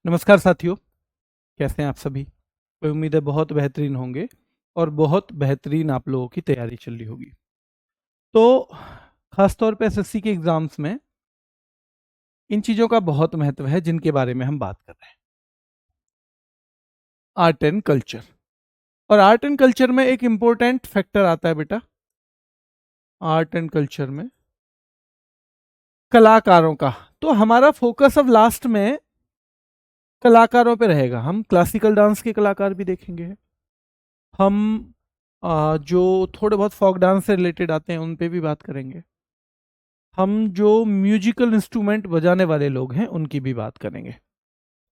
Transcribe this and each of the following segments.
नमस्कार साथियों, कैसे हैं आप सभी। कोई उम्मीद है बहुत बेहतरीन होंगे और बहुत बेहतरीन आप लोगों की तैयारी चल रही होगी। तो खास तौर पे एसएससी के एग्जाम्स में इन चीज़ों का बहुत महत्व है जिनके बारे में हम बात कर रहे हैं। आर्ट एंड कल्चर, और आर्ट एंड कल्चर में एक इम्पोर्टेंट फैक्टर आता है बेटा। आर्ट एंड कल्चर में कलाकारों का, तो हमारा फोकस अब लास्ट में कलाकारों पे रहेगा। हम क्लासिकल डांस के कलाकार भी देखेंगे, हम जो थोड़े बहुत फोक डांस से रिलेटेड आते हैं उन पे भी बात करेंगे, हम जो म्यूजिकल इंस्ट्रूमेंट बजाने वाले लोग हैं उनकी भी बात करेंगे।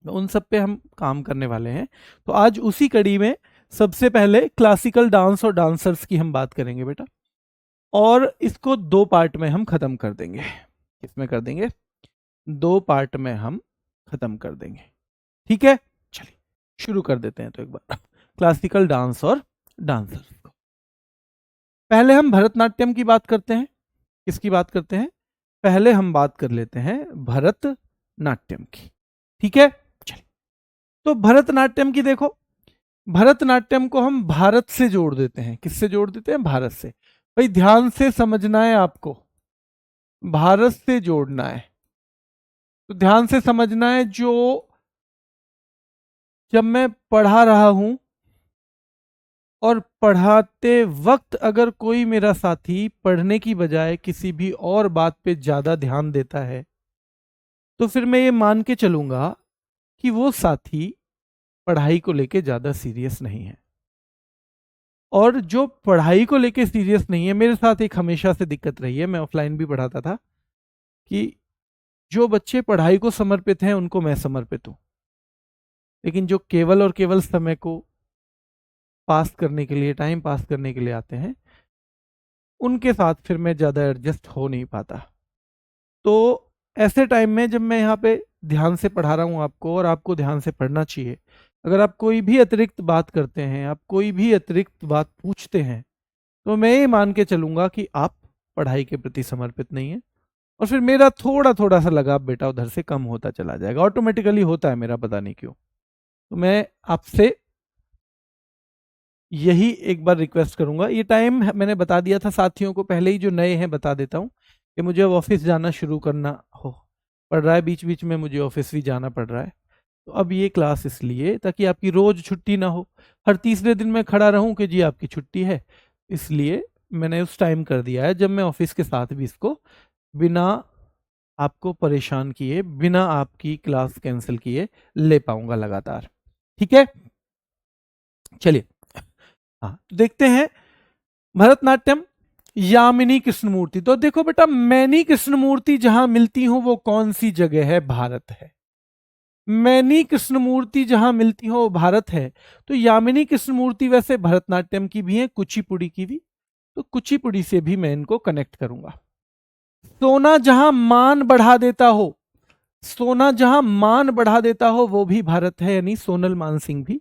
तो उन सब पे हम काम करने वाले हैं। तो आज उसी कड़ी में सबसे पहले क्लासिकल डांस और डांसर्स की हम बात करेंगे बेटा, और इसको दो पार्ट में हम खत्म कर देंगे। किसमें कर देंगे? दो पार्ट में हम खत्म कर देंगे। ठीक है, चलिए शुरू कर देते हैं। तो एक बार क्लासिकल डांस और डांसर्स को पहले हम भरतनाट्यम की बात करते हैं। किसकी बात करते हैं? पहले हम बात कर लेते हैं भरतनाट्यम की। ठीक है, चलिए। तो भरतनाट्यम की देखो, भरतनाट्यम को हम भारत से जोड़ देते हैं। किससे जोड़ देते हैं? भारत से। भाई ध्यान से समझना है आपको, भारत से जोड़ना है। तो ध्यान से समझना है, जो जब मैं पढ़ा रहा हूं और पढ़ाते वक्त अगर कोई मेरा साथी पढ़ने की बजाय किसी भी और बात पे ज्यादा ध्यान देता है, तो फिर मैं ये मान के चलूंगा कि वो साथी पढ़ाई को लेके ज्यादा सीरियस नहीं है। और जो पढ़ाई को लेके सीरियस नहीं है, मेरे साथ एक हमेशा से दिक्कत रही है, मैं ऑफलाइन भी पढ़ाता था, कि जो बच्चे पढ़ाई को समर्पित हैं उनको मैं समर्पित हूं, लेकिन जो केवल और केवल समय को पास करने के लिए, टाइम पास करने के लिए आते हैं, उनके साथ फिर मैं ज़्यादा एडजस्ट हो नहीं पाता। तो ऐसे टाइम में जब मैं यहाँ पे ध्यान से पढ़ा रहा हूँ आपको, और आपको ध्यान से पढ़ना चाहिए, अगर आप कोई भी अतिरिक्त बात करते हैं, आप कोई भी अतिरिक्त बात पूछते हैं, तो मैं ये मान के चलूंगा कि आप पढ़ाई के प्रति समर्पित नहीं है, और फिर मेरा थोड़ा थोड़ा सा लगाव बेटा उधर से कम होता चला जाएगा। ऑटोमेटिकली होता है मेरा, पता नहीं क्यों। तो मैं आपसे यही एक बार रिक्वेस्ट करूंगा। ये टाइम मैंने बता दिया था साथियों को पहले ही, जो नए हैं बता देता हूँ कि मुझे अब ऑफिस जाना शुरू करना हो पड़ रहा है, बीच बीच में मुझे ऑफिस भी जाना पड़ रहा है। तो अब ये क्लास इसलिए ताकि आपकी रोज छुट्टी ना हो, हर तीसरे दिन मैं खड़ा रहूं कि जी आपकी छुट्टी है, इसलिए मैंने उस टाइम कर दिया है जब मैं ऑफिस के साथ भी इसको बिना आपको परेशान किए, बिना आपकी क्लास कैंसिल किए ले पाऊंगा लगातार। ठीक है, चलिए। हाँ, तो देखते हैं भरतनाट्यम, यामिनी कृष्णमूर्ति। तो देखो बेटा, मैनी कृष्णमूर्ति जहां मिलती हो वो कौन सी जगह है? भारत है। मैनी कृष्णमूर्ति जहां मिलती हो वो भारत है। तो यामिनी कृष्णमूर्ति वैसे भरतनाट्यम की भी है, कुचिपुड़ी की भी, तो कुचिपुड़ी से भी मैं इनको कनेक्ट करूंगा। सोना जहां मान बढ़ा देता हो, सोना जहां मान बढ़ा देता हो वो भी भारत है, यानी सोनल मानसिंह भी।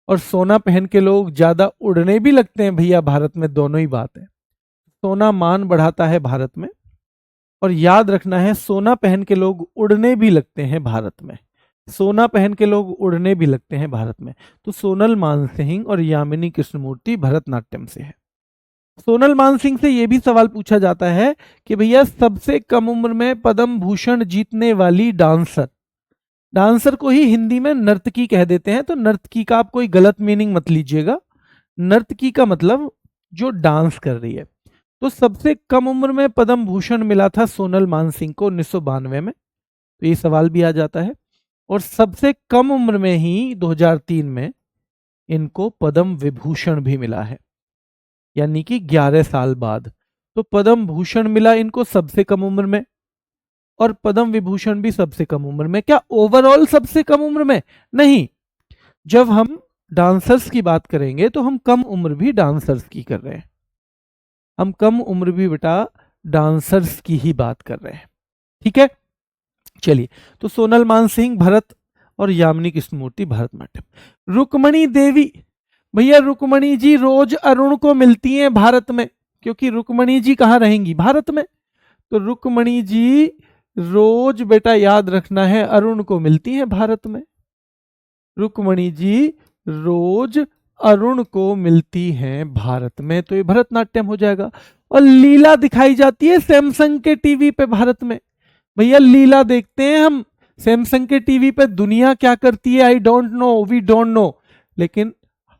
और सोना पहन के लोग ज्यादा उड़ने भी लगते हैं भैया भारत में, दोनों ही बात है। सोना मान बढ़ाता है भारत में, और याद रखना है सोना पहन के लोग उड़ने भी लगते हैं भारत में। सोना पहन के लोग उड़ने भी लगते हैं भारत में। तो सोनल मानसिंह और यामिनी कृष्णमूर्ति भरतनाट्यम से है। सोनल मानसिंह से यह भी सवाल पूछा जाता है कि भैया सबसे कम उम्र में पद्म भूषण जीतने वाली डांसर, डांसर को ही हिंदी में नर्तकी कह देते हैं, तो नर्तकी का आप कोई गलत मीनिंग मत लीजिएगा। नर्तकी का मतलब जो डांस कर रही है। तो सबसे कम उम्र में पद्म भूषण मिला था सोनल मानसिंह को 1992 में, तो ये सवाल भी आ जाता है। और सबसे कम उम्र में ही 2003 में इनको पद्म विभूषण भी मिला है, यानी कि 11 साल बाद। तो पद्म भूषण मिला इनको सबसे कम उम्र में, और पद्म विभूषण भी सबसे कम उम्र में। क्या ओवरऑल सबसे कम उम्र में? नहीं, जब हम डांसर्स की बात करेंगे तो हम कम उम्र भी डांसर्स की कर रहे हैं, हम कम उम्र भी बेटा डांसर्स की ही बात कर रहे हैं। ठीक है, चलिए। तो सोनल मानसिंह भरत और यामिनी कृष्णमूर्ति भरतनाट्यम। रुक्मणी देवी, भैया रुक्मणी जी रोज अरुण को मिलती हैं भारत में, क्योंकि रुक्मणी जी कहाँ रहेंगी? भारत में। तो रुक्मणी जी रोज बेटा याद रखना है अरुण को मिलती हैं भारत में। रुक्मणी जी रोज अरुण को मिलती हैं भारत में, तो ये भरतनाट्यम हो जाएगा। और लीला दिखाई जाती है सैमसंग के टीवी पे भारत में। भैया लीला देखते हैं हम सैमसंग के टीवी पे, दुनिया क्या करती है I don't know, we don't know, लेकिन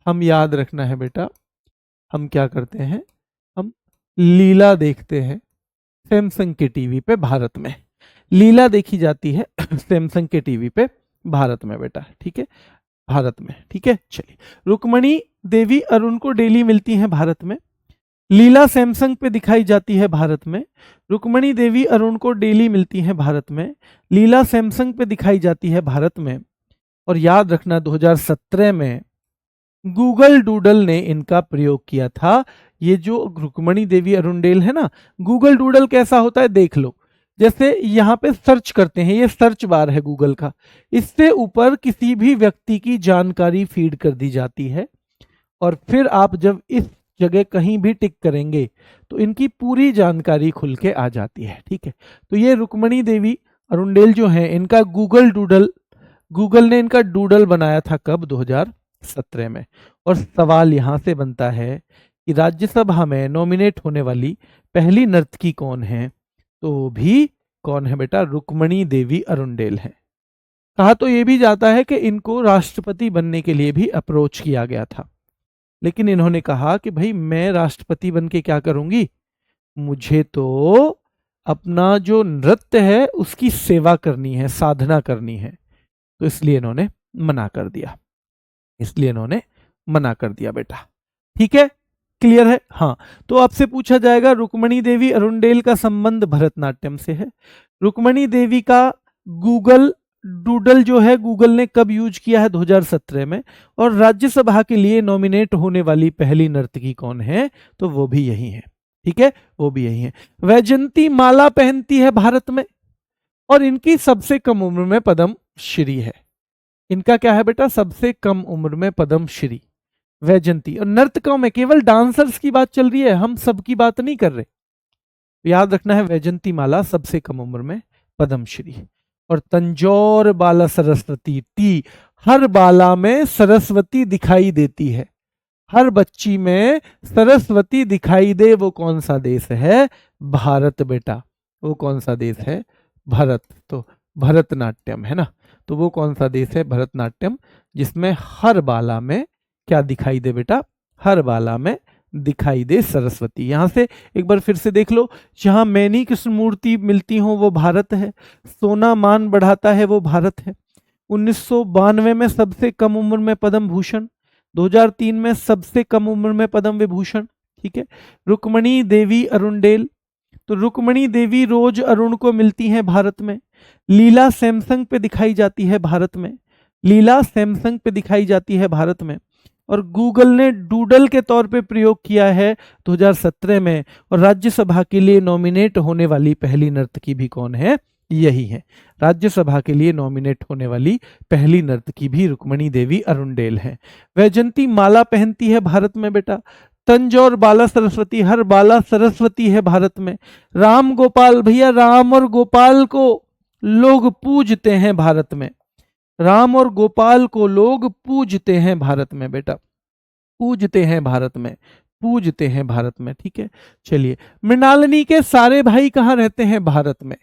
हम याद रखना है बेटा, हम क्या करते हैं, हम लीला देखते हैं सैमसंग के टीवी पे भारत में। लीला देखी जाती है सैमसंग के टीवी पे भारत में बेटा, ठीक है, भारत में, ठीक है। चलिए, रुक्मणी देवी अरुण को डेली मिलती हैं भारत में। लीला सैमसंग पे दिखाई जाती है भारत में। रुक्मणी देवी अरुण को डेली मिलती हैं भारत में। लीला सैमसंग पे दिखाई जाती है भारत में। और याद रखना 2017 में गूगल डूडल ने इनका प्रयोग किया था। ये जो रुक्मणी देवी अरुणडेल है ना, गूगल डूडल कैसा होता है देख लो। जैसे यहाँ पे सर्च करते हैं, ये सर्च बार है गूगल का, इससे ऊपर किसी भी व्यक्ति की जानकारी फीड कर दी जाती है, और फिर आप जब इस जगह कहीं भी टिक करेंगे तो इनकी पूरी जानकारी खुल के आ जाती है, ठीक है। तो ये रुक्मणी देवी अरुणडेल जो है, इनका गूगल डूडल, गूगल ने इनका डूडल बनाया था कब, 2017 में। और सवाल यहां से बनता है कि राज्यसभा में नॉमिनेट होने वाली पहली नर्तकी कौन है, तो वो भी कौन है बेटा, रुक्मणी देवी अरुणडेल है। कहा तो ये भी जाता है कि इनको राष्ट्रपति बनने के लिए भी अप्रोच किया गया था, लेकिन इन्होंने कहा कि भाई मैं राष्ट्रपति बन के क्या करूंगी, मुझे तो अपना जो नृत्य है उसकी सेवा करनी है, साधना करनी है। तो इसलिए इन्होंने मना कर दिया, इसलिए इन्होंने मना कर दिया बेटा, ठीक है, क्लियर है। हाँ, तो आपसे पूछा जाएगा रुक्मणी देवी अरुणडेल का संबंध भरतनाट्यम से है। रुक्मणी देवी का गूगल डूडल जो है गूगल ने कब यूज किया है, 2017 में। और राज्यसभा के लिए नॉमिनेट होने वाली पहली नर्तकी कौन है, तो वो भी यही है, ठीक है, वो भी यही है। वैजंती माला पहनती है भारत में, और इनकी सबसे कम उम्र में पद्म श्री है। इनका क्या है बेटा, सबसे कम उम्र में पद्म श्री वैजंती। और नर्तकों में केवल डांसर्स की बात चल रही है, हम सबकी बात नहीं कर रहे, याद रखना है। वैजंती माला सबसे कम उम्र में पद्म श्री। और तंजौर बाला सरस्वती टी, हर बाला में सरस्वती दिखाई देती है, हर बच्ची में सरस्वती दिखाई दे, वो कौन सा देश है, भारत बेटा। वो कौन सा देश है, भारत। तो भरतनाट्यम है ना, तो वो कौन सा देश है, भरतनाट्यम, जिसमें हर बाला में क्या दिखाई दे बेटा, हर बाला में दिखाई दे सरस्वती। यहां से एक बार फिर से देख लो, जहां मैनी कृष्ण मूर्ति मिलती हो वो भारत है, सोना मान बढ़ाता है वो भारत है। 1992 में सबसे कम उम्र में पद्म भूषण, 2003 में सबसे कम उम्र में पद्म विभूषण, ठीक है। रुक्मणी देवी अरुणडेल, तो रुक्मणी देवी रोज अरुण को मिलती हैं भारत में। लीला सैमसंग पे दिखाई जाती है भारत में, लीला सैमसंग पे दिखाई जाती है भारत में। और गूगल ने डूडल के तौर पे प्रयोग किया है 2017 में। और राज्यसभा के लिए नॉमिनेट होने वाली पहली नर्तकी भी कौन है, यही है। राज्यसभा के लिए नॉमिनेट होने वाली पहली नर्तकी भी रुक्मणी देवी अरुणडेल है। वैजंती माला पहनती है भारत में बेटा। तंजौर बाला सरस्वती, हर बाला सरस्वती है भारत में। राम गोपाल, भैया राम और गोपाल को लोग पूजते हैं भारत में, राम और गोपाल को लोग पूजते हैं भारत में बेटा, पूजते हैं भारत में, पूजते हैं भारत में, ठीक है। चलिए, मृणालिनी के सारे भाई कहाँ रहते हैं, भारत में।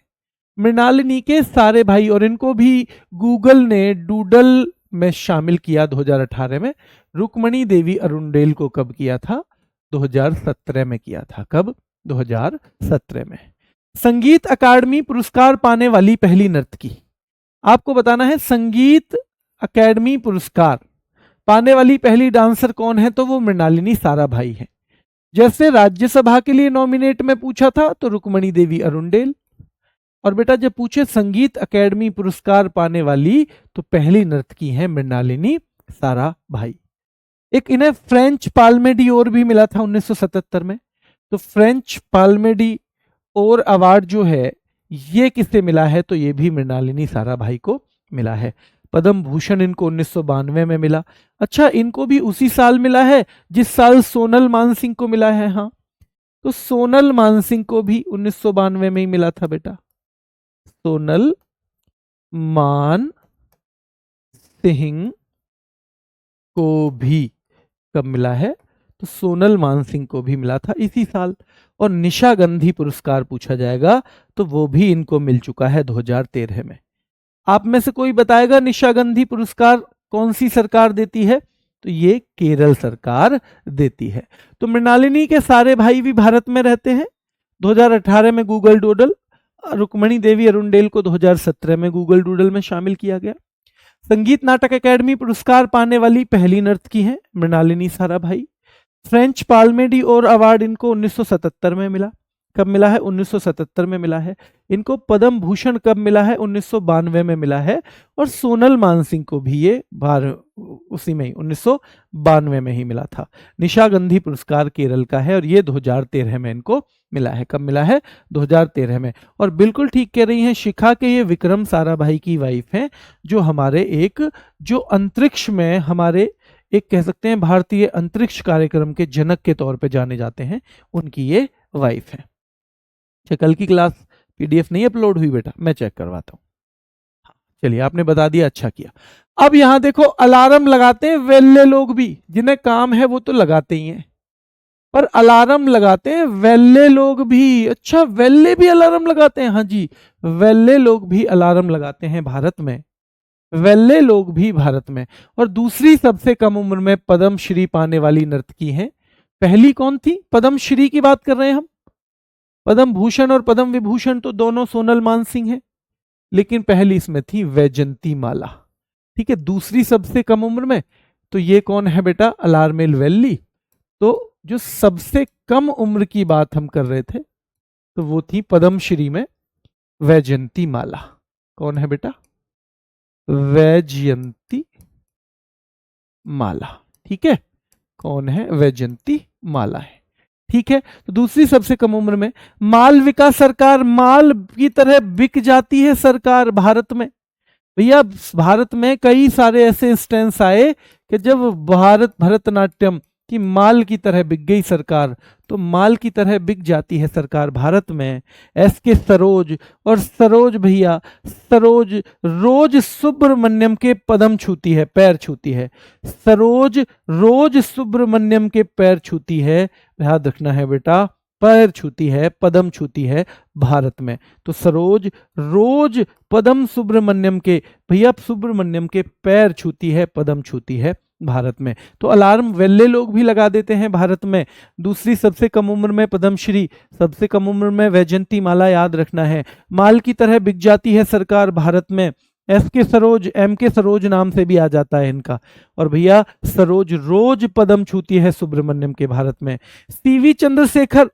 मृणालिनी के सारे भाई, और इनको भी गूगल ने डूडल में शामिल किया 2018 में। रुक्मणी देवी अरुणडेल को कब किया था, 2017 में किया था। कब, 2017 में। संगीत अकादमी पुरस्कार पाने वाली पहली नर्तकी, आपको बताना है संगीत अकेडमी पुरस्कार पाने वाली पहली डांसर कौन है, तो वो मृणालिनी साराभाई है। जैसे राज्यसभा के लिए नॉमिनेट में पूछा था तो रुक्मणी देवी अरुणडेल, और बेटा जब पूछे संगीत अकेडमी पुरस्कार पाने वाली तो पहली नर्तकी है मृणालिनी साराभाई। एक इन्हें फ्रेंच पाल्मेडी और भी मिला था 1977 में। तो फ्रेंच पाल्मेडी और अवार्ड जो है ये किससे मिला है, तो ये भी मृणालिनी साराभाई को मिला है। पद्म भूषण इनको 1992 में मिला। अच्छा, इनको भी उसी साल मिला है जिस साल सोनल मानसिंह को मिला है। हाँ, तो सोनल मानसिंह को भी 1992 में ही मिला था बेटा। सोनल मान सिंह को भी कब मिला है? तो सोनल मानसिंह को भी मिला था इसी साल। और निशा गांधी पुरस्कार पूछा जाएगा तो वो भी इनको मिल चुका है 2013 में। आप में से कोई बताएगा निशा गांधी पुरस्कार कौन सी सरकार देती है? तो ये केरल सरकार देती है। तो मृणालिनी के सारे भाई भी भारत में रहते हैं। 2018 में गूगल डूडल, रुक्मणी देवी अरुणडेल को 2017 में गूगल डूडल में शामिल किया गया। संगीत नाटक अकेडमी पुरस्कार पाने वाली पहली नर्तकी हैं Mrinalini Sarabhai. French Palme ड'ओर award इनको 1977 में मिला। कब मिला है? 1977 में मिला है। इनको पद्म भूषण कब मिला है? 1992 में मिला है। और सोनल मानसिंह को भी ये उसी में ही 1992 में ही मिला था। निशा गांधी पुरस्कार केरल का है और ये 2013 में इनको मिला है। कब मिला है? 2013 में। और बिल्कुल ठीक कह रही हैं शिखा के, ये विक्रम साराभाई की वाइफ हैं, जो हमारे एक जो अंतरिक्ष में हमारे एक कह सकते हैं भारतीय अंतरिक्ष कार्यक्रम के जनक के तौर पे जाने जाते हैं, उनकी ये वाइफ है। अच्छा, कल की क्लास पीडीएफ नहीं अपलोड हुई बेटा? मैं चेक करवाता हूँ। चलिए, आपने बता दिया, अच्छा किया। अब यहां देखो, अलार्म लगाते हैं वेल्ले लोग भी, जिन्हें काम है वो तो लगाते ही हैं, पर अलार्म लगाते हैं वेल्ले लोग भी। अच्छा, वेल्ले भी अलार्म लगाते हैं? हाँ जी, वेल्ले लोग भी अलार्म लगाते हैं भारत में, वेल्ले लोग भी भारत में। और दूसरी सबसे कम उम्र में पद्म श्री पाने वाली नर्तकी हैं। पहली कौन थी? पद्म श्री की बात कर रहे हैं हम। पद्म भूषण और पद्म विभूषण तो दोनों सोनल मानसिंह हैं, लेकिन पहली इसमें थी वैजंती माला। ठीक है, दूसरी सबसे कम उम्र में तो ये कौन है बेटा? अलार्मेल वेल्ली। तो जो सबसे कम उम्र की बात हम कर रहे थे तो वो थी पद्मश्री में वैजयंती माला। कौन है बेटा? वैजयंती माला। ठीक है, कौन है? वैजयंती माला है। ठीक है, तो दूसरी सबसे कम उम्र में मालविका सरकार, माल की तरह बिक जाती है सरकार भारत में। भैया, भारत में कई सारे ऐसे इंस्टेंस आए कि जब भरतनाट्यम की माल की तरह बिक गई सरकार, तो माल की तरह बिक जाती है सरकार भारत में। एसके सरोज, और सरोज भैया, सरोज रोज सुब्रमण्यम के पदम छूती है, पैर छूती है। सरोज रोज सुब्रमण्यम के पैर छूती है, याद रखना है बेटा, पैर छूती है, पदम छूती है भारत में। तो सरोज रोज पदम सुब्रमण्यम के, भैया सुब्रमण्यम के पैर छूती है, पदम छूती है भारत में। तो अलार्म वेल्ले लोग भी लगा देते हैं भारत में। दूसरी सबसे कम उम्र में पद्मश्री, सबसे कम उम्र में वैजयंती माला, याद रखना है। माल की तरह बिक जाती है सरकार भारत में। एस के सरोज, एम के सरोज नाम से भी आ जाता है इनका। और भैया सरोज रोज पदम छूती है सुब्रमण्यम के भारत में। सीवी चंद्रशेखर,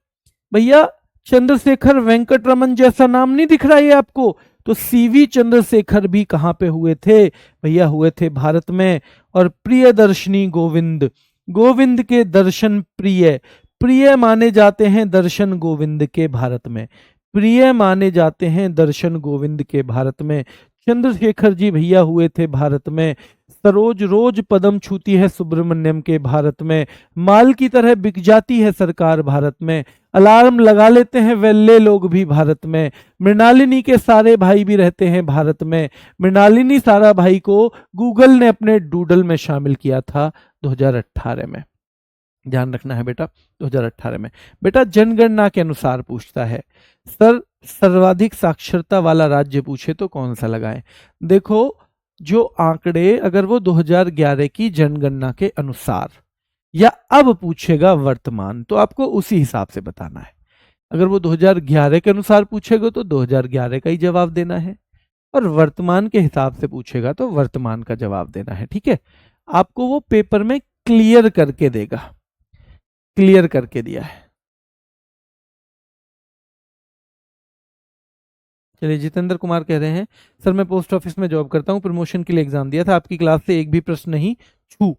भैया चंद्रशेखर वेंकट रमन जैसा नाम नहीं दिख रहा है आपको? तो सीवी चंद्रशेखर भी कहां पे हुए थे? भैया हुए थे भारत में। और प्रियदर्शनी गोविंद, गोविंद के दर्शन प्रिय, प्रिय माने जाते हैं दर्शन गोविंद के भारत में, प्रिय माने जाते हैं दर्शन गोविंद के भारत में। चंद्रशेखर जी भैया हुए थे भारत में। सरोज रोज पदम छूती है सुब्रमण्यम के भारत में। माल की तरह बिक जाती है सरकार भारत में। अलार्म लगा लेते हैं वेल्ले लोग भी भारत में। मृणालिनी के सारे भाई भी रहते हैं भारत में। मृणालिनी साराभाई को गूगल ने अपने डूडल में शामिल किया था 2018 में, ध्यान रखना है बेटा, 2018 में। बेटा जनगणना के अनुसार पूछता है सर, सर्वाधिक साक्षरता वाला राज्य पूछे तो कौन सा लगाएं? देखो, जो आंकड़े अगर वो 2011 की जनगणना के अनुसार या अब पूछेगा वर्तमान, तो आपको उसी हिसाब से बताना है। अगर वो 2011 के अनुसार पूछेगा तो 2011 का ही जवाब देना है, और वर्तमान के हिसाब से पूछेगा तो वर्तमान का जवाब देना है। ठीक है, आपको वो पेपर में क्लियर करके देगा, क्लियर करके दिया है। चलिए, जितेंद्र कुमार कह रहे हैं सर मैं पोस्ट ऑफिस में जॉब करता हूं, प्रमोशन के लिए एग्जाम दिया था, आपकी क्लास से एक भी प्रश्न नहीं छू,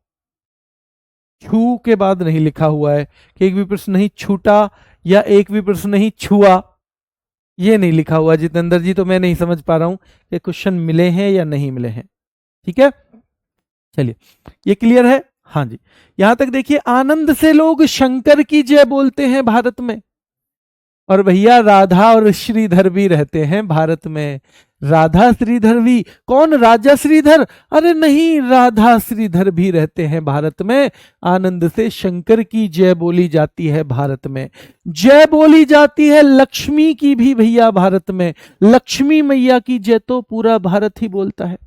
छू के बाद नहीं लिखा हुआ है कि एक भी प्रश्न नहीं छूटा या एक भी प्रश्न नहीं छुआ, ये नहीं लिखा हुआ जितेंद्र जी, तो मैं नहीं समझ पा रहा हूं कि क्वेश्चन मिले हैं या नहीं मिले हैं। ठीक है, चलिए ये क्लियर है। हाँ जी, यहां तक देखिए, आनंद से लोग शंकर की जय बोलते हैं भारत में, और भैया राधा और श्रीधर भी रहते हैं भारत में। राधा श्रीधर भी। कौन? राजा श्रीधर? अरे नहीं, राधा श्रीधर भी रहते हैं भारत में। आनंद से शंकर की जय बोली जाती है भारत में। जय बोली जाती है लक्ष्मी की भी भैया भारत में। लक्ष्मी मैया की जय तो पूरा भारत ही बोलता है,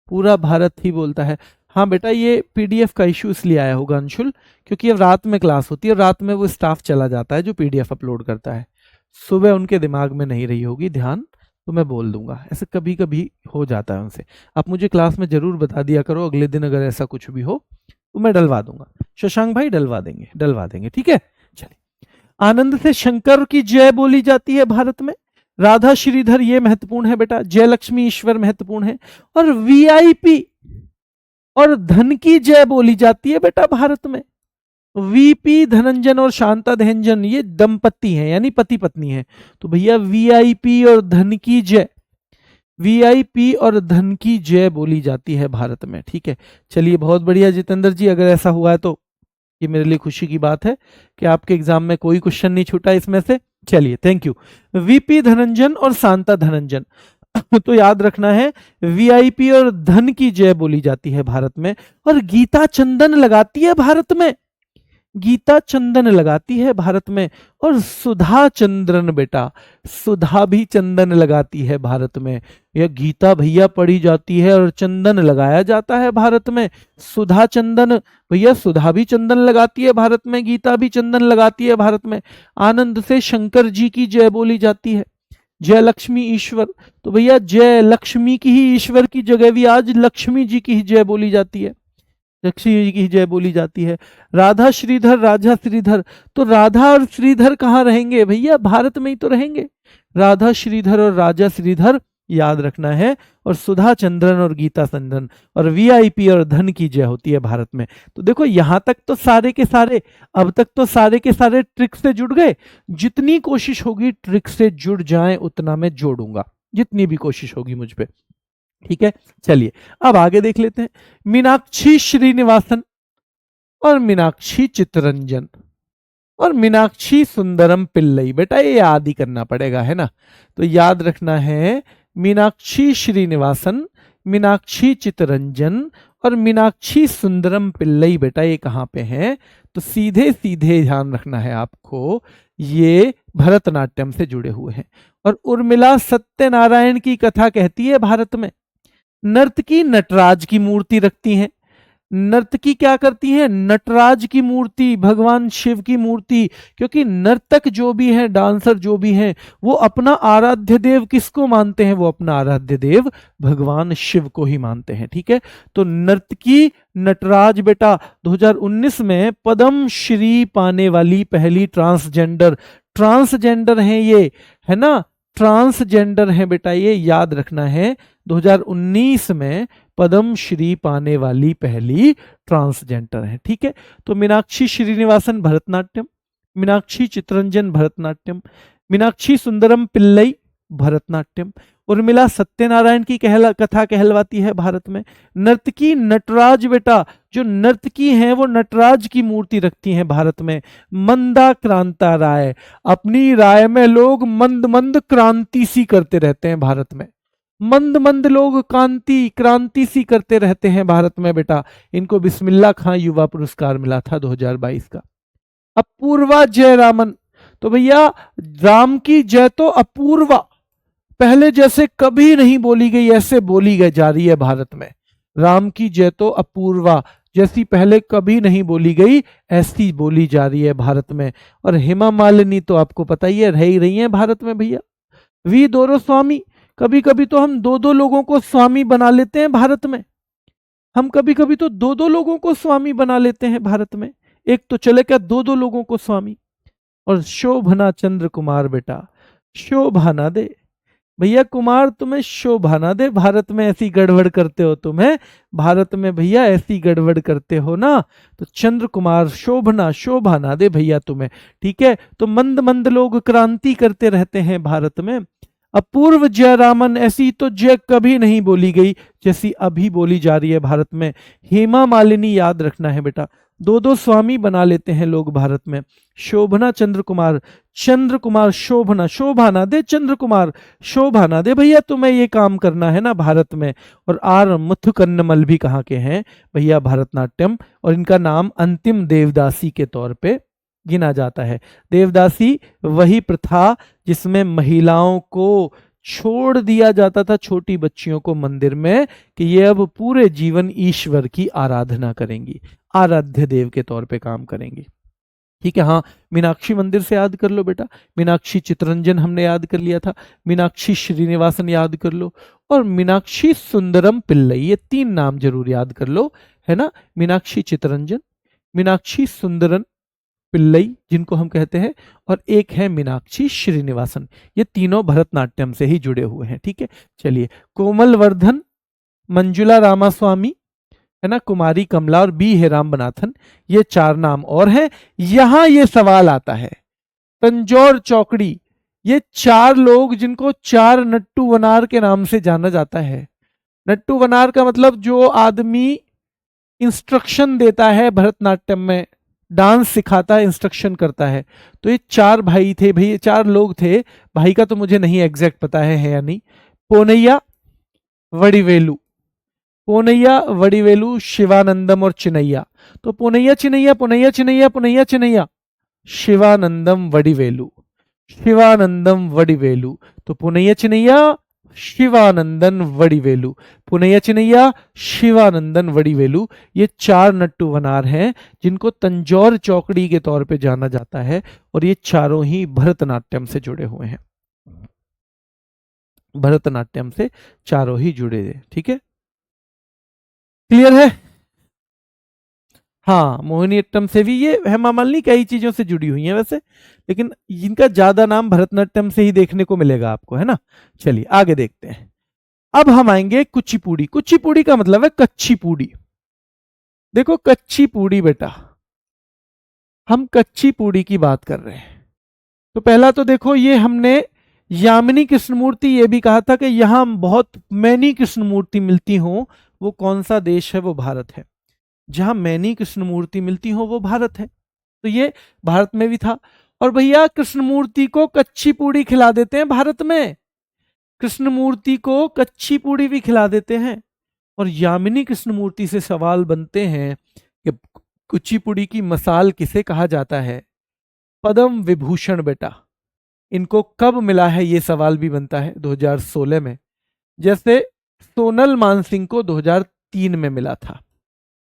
पूरा भारत ही बोलता है। हाँ बेटा, ये पीडीएफ का इशू इसलिए आया होगा अंशुल, क्योंकि अब रात में क्लास होती है, रात में वो स्टाफ चला जाता है जो पीडीएफ अपलोड करता है। सुबह उनके दिमाग में नहीं रही होगी ध्यान, तो मैं बोल दूंगा। ऐसे कभी कभी हो जाता है उनसे। आप मुझे क्लास में जरूर बता दिया करो, अगले दिन अगर ऐसा कुछ भी हो तो मैं डलवा दूंगा। शशांक भाई डलवा देंगे, डलवा देंगे, ठीक है। चलिए, आनंद से शंकर की जय बोली जाती है भारत में। राधा श्रीधर ये महत्वपूर्ण है बेटा। जय लक्ष्मी ईश्वर महत्वपूर्ण है। और वीआईपी और धन की जय बोली जाती है बेटा भारत में। वीपी धनंजन और शांता धनंजन ये दंपति हैं, यानी पति पत्नी हैं। तो भैया वीआईपी और धन की जय, वीआईपी और धन की जय बोली जाती है भारत में, ठीक है। चलिए, बहुत बढ़िया जितेंद्र जी, अगर ऐसा हुआ है तो ये मेरे लिए खुशी की बात है कि आपके एग्जाम में कोई क्वेश्चन नहीं छूटा इसमें से। चलिए, थैंक यू। वीपी धनंजन और शांता धनंजन तो याद रखना है, वीआईपी और धन की जय बोली जाती है भारत में। और गीता चंदन लगाती है भारत में, गीता चंदन लगाती है भारत में। और सुधा चंद्रन बेटा, सुधा भी चंदन लगाती है भारत में। यह गीता भैया पढ़ी जाती है और चंदन लगाया जाता है भारत में। सुधा चंदन भैया, सुधा भी चंदन लगाती है भारत में, गीता भी चंदन लगाती है भारत में। आनंद से शंकर जी की जय बोली जाती है। जय लक्ष्मी ईश्वर, तो भैया जय लक्ष्मी की ही ईश्वर की जगह भी आज लक्ष्मी जी की ही जय बोली जाती है, लक्ष्मी जी की जय बोली जाती है। राधा श्रीधर, राजा श्रीधर, तो राधा और श्रीधर कहाँ रहेंगे भैया? भारत में ही तो रहेंगे। राधा श्रीधर और राजा श्रीधर याद रखना है। और सुधा चंद्रन और गीता चंद्रन, और वीआईपी और धन की जय होती है भारत में। तो देखो, यहां तक तो सारे के सारे, अब तक तो सारे के सारे ट्रिक से जुड़ गए। जितनी कोशिश होगी ट्रिक से जुड़ जाएं उतना मैं जोड़ूंगा, जितनी भी कोशिश होगी मुझ पे, ठीक है। चलिए, अब आगे देख लेते हैं। मीनाक्षी श्रीनिवासन और मीनाक्षी चित्तरंजन और मीनाक्षी सुंदरम पिल्लई, बेटा ये याद ही करना पड़ेगा, है ना। तो याद रखना है, मीनाक्षी श्रीनिवासन, मीनाक्षी चित्तरंजन और मीनाक्षी सुंदरम पिल्लई, बेटा ये कहाँ पे हैं? तो सीधे सीधे ध्यान रखना है आपको, ये भरतनाट्यम से जुड़े हुए हैं। और उर्मिला सत्यनारायण की कथा कहती है भारत में। नर्तकी नटराज की मूर्ति रखती हैं। नर्तकी क्या करती है? नटराज की मूर्ति, भगवान शिव की मूर्ति। क्योंकि नर्तक जो भी हैं, डांसर जो भी हैं, वो अपना आराध्य देव किसको मानते हैं? वो अपना आराध्य देव भगवान शिव को ही मानते हैं, ठीक है। तो नर्तकी नटराज बेटा 2019 में पद्म श्री पाने वाली पहली ट्रांसजेंडर, ट्रांसजेंडर हैं ये, है ना, ट्रांसजेंडर हैं बेटा, ये याद रखना है। 2019 में पद्म श्री पाने वाली पहली ट्रांसजेंडर है, ठीक है। तो मीनाक्षी श्रीनिवासन भरतनाट्यम, मीनाक्षी चित्तरंजन भरतनाट्यम, मीनाक्षी सुंदरम पिल्लई भरतनाट्यम। उर्मिला सत्यनारायण की कथा कहलवाती है भारत में। नर्तकी नटराज बेटा, जो नर्तकी हैं वो नटराज की मूर्ति रखती हैं भारत में। मंदा क्रांता राय, अपनी राय में लोग मंद मंद क्रांति सी करते रहते हैं भारत में। मंद मंद लोग क्रांति सी करते रहते हैं भारत में बेटा। इनको बिस्मिल्लाह खां युवा पुरस्कार मिला था 2022 का। अपूर्वा जयरामन, तो भैया राम की जय तो अपूर्वा, पहले जैसे कभी नहीं बोली गई, ऐसे बोली गई जा रही है भारत में। राम की जय तो अपूर्वा, जैसी पहले कभी नहीं बोली गई ऐसी बोली जा रही है भारत में। और हेमा मालिनी तो आपको पता ही है, रह ही रही है भारत में भैया। वी दोरो स्वामी, कभी कभी तो हम दो दो लोगों को स्वामी बना लेते हैं भारत में। हम कभी कभी तो दो दो लोगों को स्वामी बना लेते हैं भारत में। एक तो चले क्या, दो दो लोगों को स्वामी। और शोभना चंद्र कुमार बेटा, शोभा दे भैया, कुमार तुम्हें शोभा ना दे। भारत में ऐसी गड़बड़ करते हो तुम्हें, भारत में भैया ऐसी गड़बड़ करते हो ना, तो चंद्र कुमार शोभा ना दे भैया तुम्हें, ठीक है। तो मंद मंद लोग क्रांति करते रहते हैं भारत में। अपूर्व जयरामन, ऐसी तो जय कभी नहीं बोली गई जैसी अभी बोली जा रही है भारत में। हेमा मालिनी याद रखना है बेटा, दो दो स्वामी बना लेते हैं लोग भारत में। शोभना चंद्र कुमार, चंद्र कुमार शोभना, शोभा ना दे चंद्र कुमार, शोभा ना दे भैया, तुम्हें ये काम करना है ना भारत में। और आर मुथुकन्नमल भी कहाँ के हैं भैया, भरतनाट्यम, और इनका नाम अंतिम देवदासी के तौर पे गिना जाता है। देवदासी वही प्रथा जिसमें महिलाओं को छोड़ दिया जाता था छोटी बच्चियों को मंदिर में, कि ये अब पूरे जीवन ईश्वर की आराधना करेंगी, आराध्य देव के तौर पे काम करेंगी। ठीक है, हाँ, मीनाक्षी मंदिर से याद कर लो बेटा, मीनाक्षी चितरंजन हमने याद कर लिया था, मीनाक्षी श्रीनिवासन याद कर लो, और मीनाक्षी सुंदरम पिल्लई, ये 3 नाम जरूर याद कर लो, है ना। मीनाक्षी चितरंजन, मीनाक्षी सुंदरन पिल्लई जिनको हम कहते हैं, और एक है मीनाक्षी श्रीनिवासन, ये तीनों भरतनाट्यम से ही जुड़े हुए हैं। ठीक है, चलिए, कोमल वर्धन, मंजुला रामास्वामी, है ना, कुमारी कमला और बी हेराम बनाथन, ये 4 नाम और हैं। यहां ये सवाल आता है, तंजौर चौकड़ी, ये 4 लोग जिनको 4 नट्टू वनार के नाम से जाना जाता है। नट्टू वनार का मतलब जो आदमी इंस्ट्रक्शन देता है भरतनाट्यम में, डांस सिखाता है, इंस्ट्रक्शन करता है। तो ये 4 भाई थे भाई, 4 लोग थे, भाई का तो मुझे नहीं एग्जैक्ट पता है या नहीं। पोनैया, वडिवेलु, पोनैया वडिवेलु, शिवानंदम और चिनैया। तो पोनैया चिनैया, पोनैया चिनैया, पोनैया चिनैया, शिवानंदम वडिवेलु, शिवानंदम वडिवेलु। तो पुनैया चिनैया, शिवानंदन वडिवेलु, पुनैया चिनैया, शिवानंदन वडिवेलु, ये 4 नट्टू वनार हैं जिनको तंजौर चौकड़ी के तौर पे जाना जाता है, और ये चारों ही भरतनाट्यम से जुड़े हुए हैं, भरतनाट्यम से चारों ही जुड़े हैं। ठीक है, क्लियर है। हाँ, मोहिनीअट्टम से भी, ये हेमा मालिनी कई चीजों से जुड़ी हुई हैं वैसे, लेकिन इनका ज्यादा नाम भरतनाट्यम से ही देखने को मिलेगा आपको, है ना। चलिए आगे देखते हैं। अब हम आएंगे कुचिपुड़ी। कुचिपुड़ी का मतलब है कच्ची पूड़ी। देखो कच्ची पूड़ी बेटा, हम कच्ची पूड़ी की बात कर रहे हैं। तो पहला तो देखो, ये हमने यामिनी कृष्णमूर्ति ये भी कहा था कि यहां बहुत मैनी कृष्णमूर्ति मिलती हो, वो कौन सा देश है, वो भारत है। जहां मैनी कृष्णमूर्ति मिलती हो वो भारत है, तो ये भारत में भी था। और भैया कृष्णमूर्ति को कच्ची पूड़ी खिला देते हैं भारत में, कृष्णमूर्ति को कच्ची पूड़ी भी खिला देते हैं। और यामिनी कृष्णमूर्ति से सवाल बनते हैं कि कुचिपुड़ी की मसाल किसे कहा जाता है। पद्म विभूषण बेटा, इनको कब मिला है ये सवाल भी बनता है, 2016 में। जैसे सोनल मानसिंह को 2003 में मिला था।